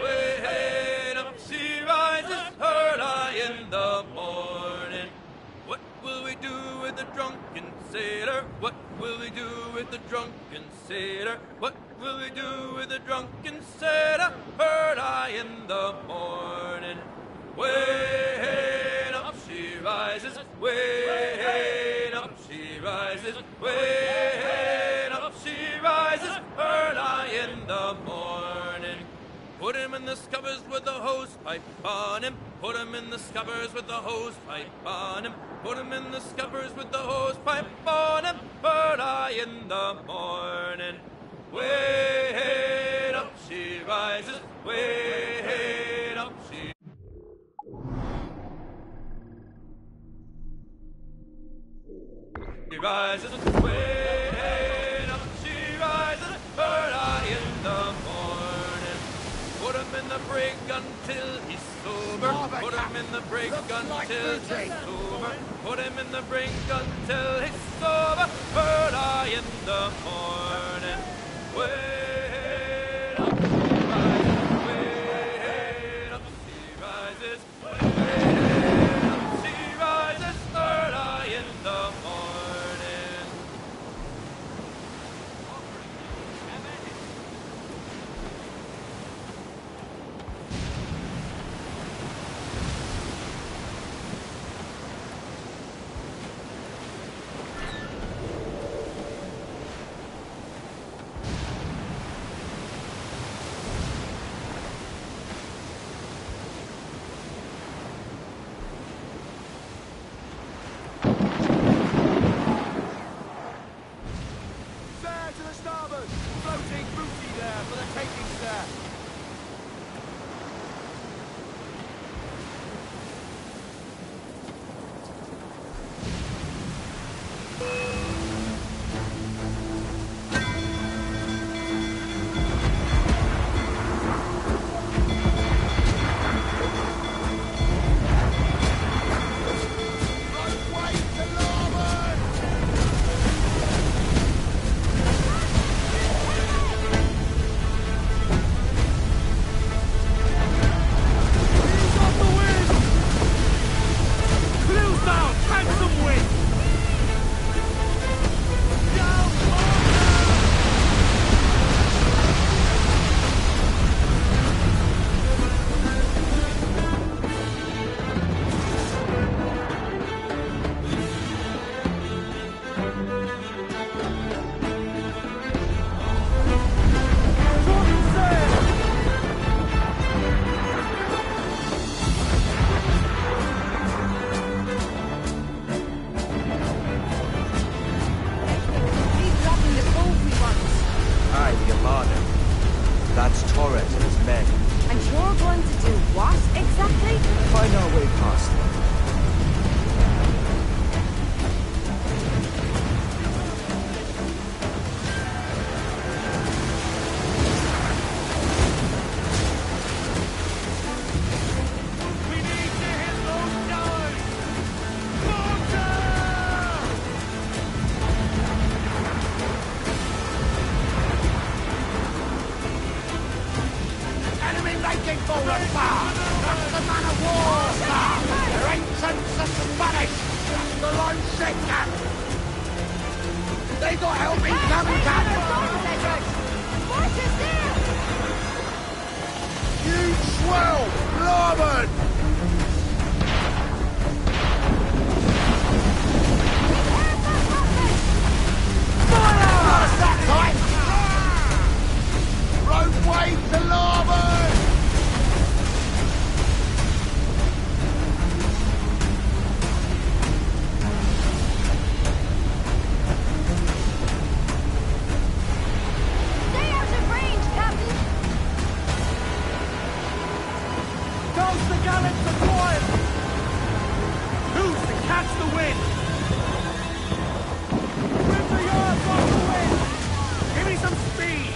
way up she rises, early in the morning. What will we do with the drunken sailor? What will we do with the drunken sailor? What will we do with the drunken sailor? Early in the morning. Way up she rises, way up she rises, way up she rises, early in the morning. Put him in the scuppers with the hose pipe on him. Put him in the scuppers with the hose pipe on him. Put him in the scuppers with the hose pipe on him. Early in the morning. Way up she rises, way up she rises, way up she rises, early in the morning. Put him in the brig until he's sober. Put him in the brig until he's sober. Put him in the brig until he's sober, early in the morning. Way up she rises, way up she rises, early in the morning. Sir, to the starboard! Floating booty there for the taking, sir! That's Torres and his men. And you're going to do what exactly? Find our way past them. taking forward, sir! That's the man of war, sir! Their ancients are Spanish! That's the lone ship, Cap! They got helping coming, Cap! You swell! Larboard! Roadway to larboard! Stay out of range, Captain! Goes the gallants of oil! Who's to catch the wind? With the yards off the wind! Give me some speed!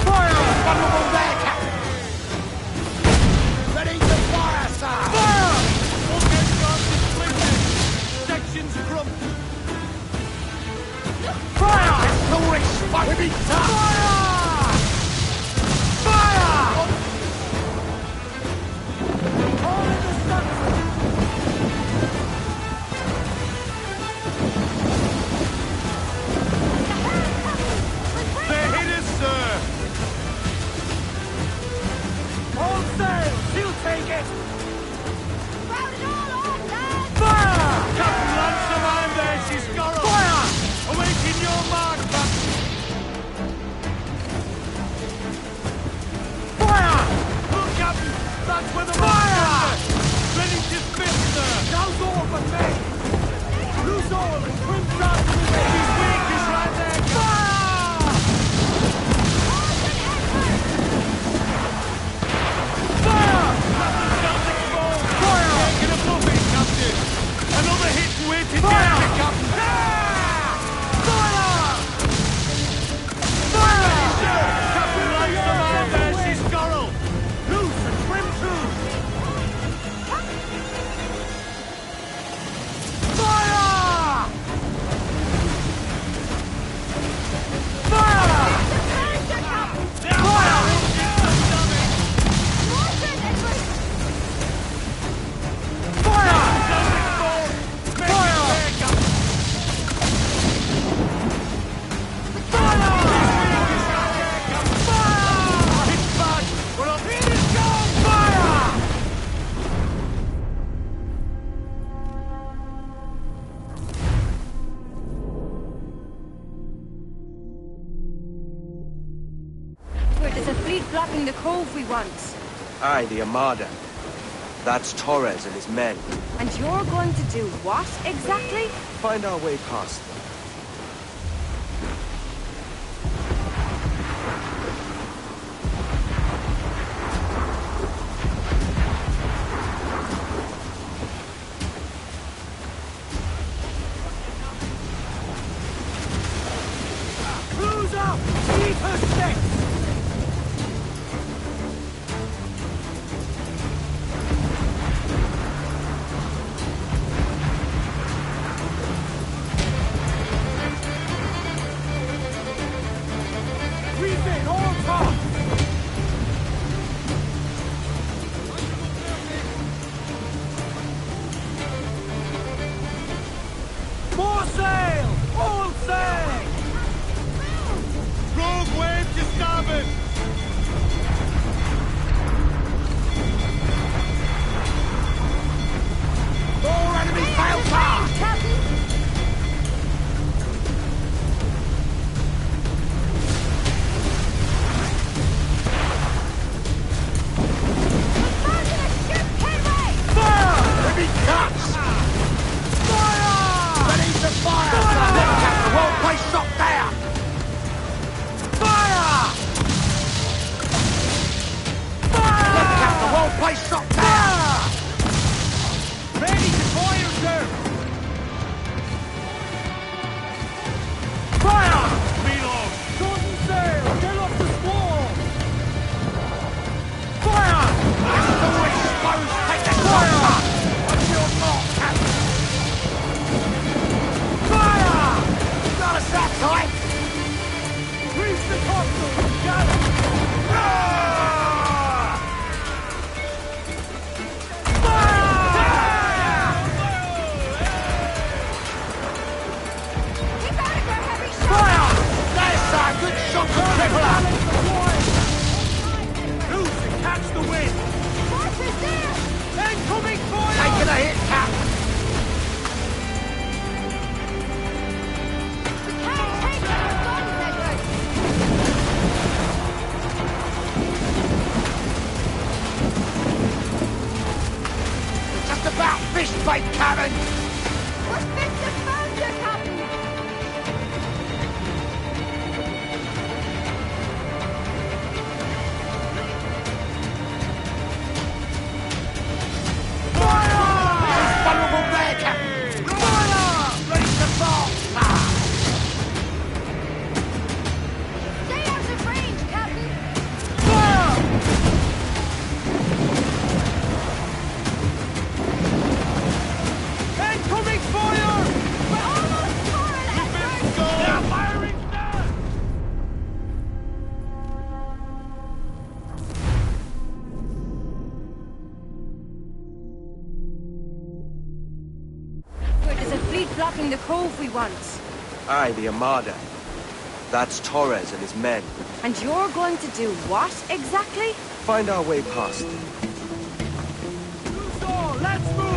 Fire! Vulnerable there, Captain! Ready to fire, sir! Fire! Bulkhead guards is splintered! Sections crumped! Fire! Artillery spot! Heavy top! Fire! Fire! All in the sun! They're hit us, sir! All sail! He'll take it! Fire! Captain Lancerman, there she's got her! Fire! Awaiting your mark, Captain! Fire! Look, Captain! That's where the fire! Ready to spin, sir! Now's all but me! Loose all and swim down to the wind! His wing is right there! Fire! Fire! Captain Celtic's ball! Fire! Taking a buffet, Captain! Another hit waiting there, Captain! Fire! Fire! Captain Lancerman, there's his scorrel! Loose and swim through! Fire! Fire! Fire! There's a fleet blocking the cove we want. Aye, the Armada. That's Torres and his men. And you're going to do what, exactly? Find our way past them. Cruise up! Keep her six! right, cabin! We're fit to found you, Captain! Vulnerable there, Captain! Fire! Ready to fall! Stay out of range, Captain! Incoming fire! We're almost Coral Edward! They're firing now! There's a fleet blocking the cove we want. Aye, the Armada. That's Torres and his men. And you're going to do what, exactly? Find our way past. So, let's move!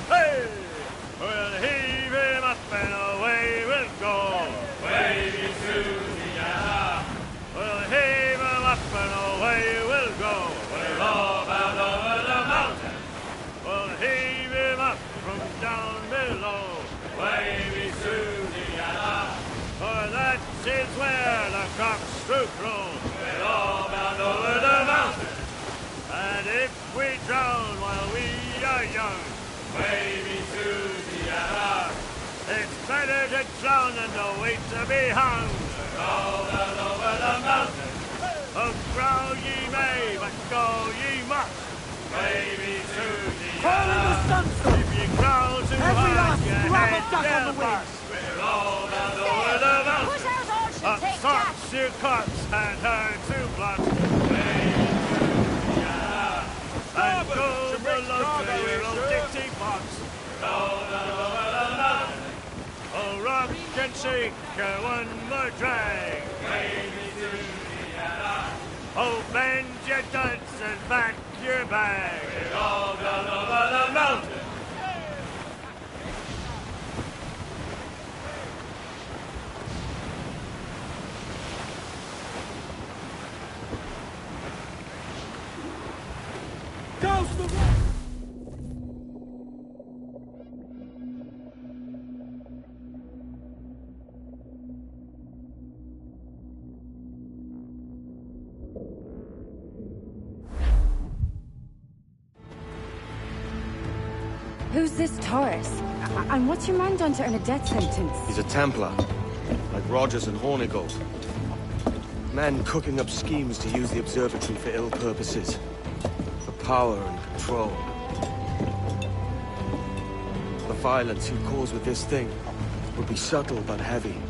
Hey! We'll heave him up and away we'll go. Wavy Susiana. We'll heave him up and away we'll go. We're all bound over the mountain. We'll heave him up from down below. Wavy Susiana. For that is where the cocks do crow. We're all bound over the mountain. And if we drown while we are young, Wavy Susiana, it's better to drown than to wait to be hung. We're all down over the mountain. Oh, growl ye may, but go ye must. Wavy Susiana, if ye growl too hard, your head will bust. We're all down over the mountain. Push out arch and take Socks you cuts and her to blood. Wavy Susiana, and go below to your old Dixie box. All down over the mountain. Oh, rock and shake one more drag. Wavy Susiana. Oh, bend your duds and pack your bag. We're all down over the mountain. Who's this Torres? And what's your man done to earn a death sentence? He's a Templar, like Rogers and Hornigold. Men cooking up schemes to use the observatory for ill purposes. For power and control. The violence he'd cause with this thing would be subtle but heavy.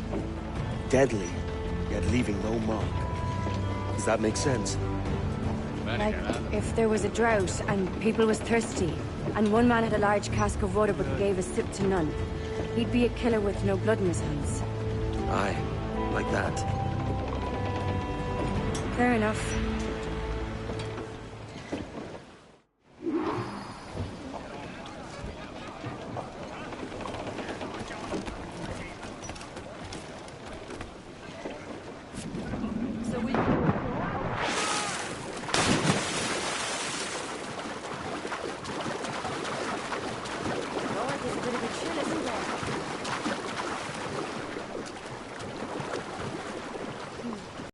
Deadly, yet leaving no mark. Does that make sense? Like, if there was a drought and people was thirsty, and one man had a large cask of water but gave a sip to none, he'd be a killer with no blood in his hands. Aye, like that. Fair enough.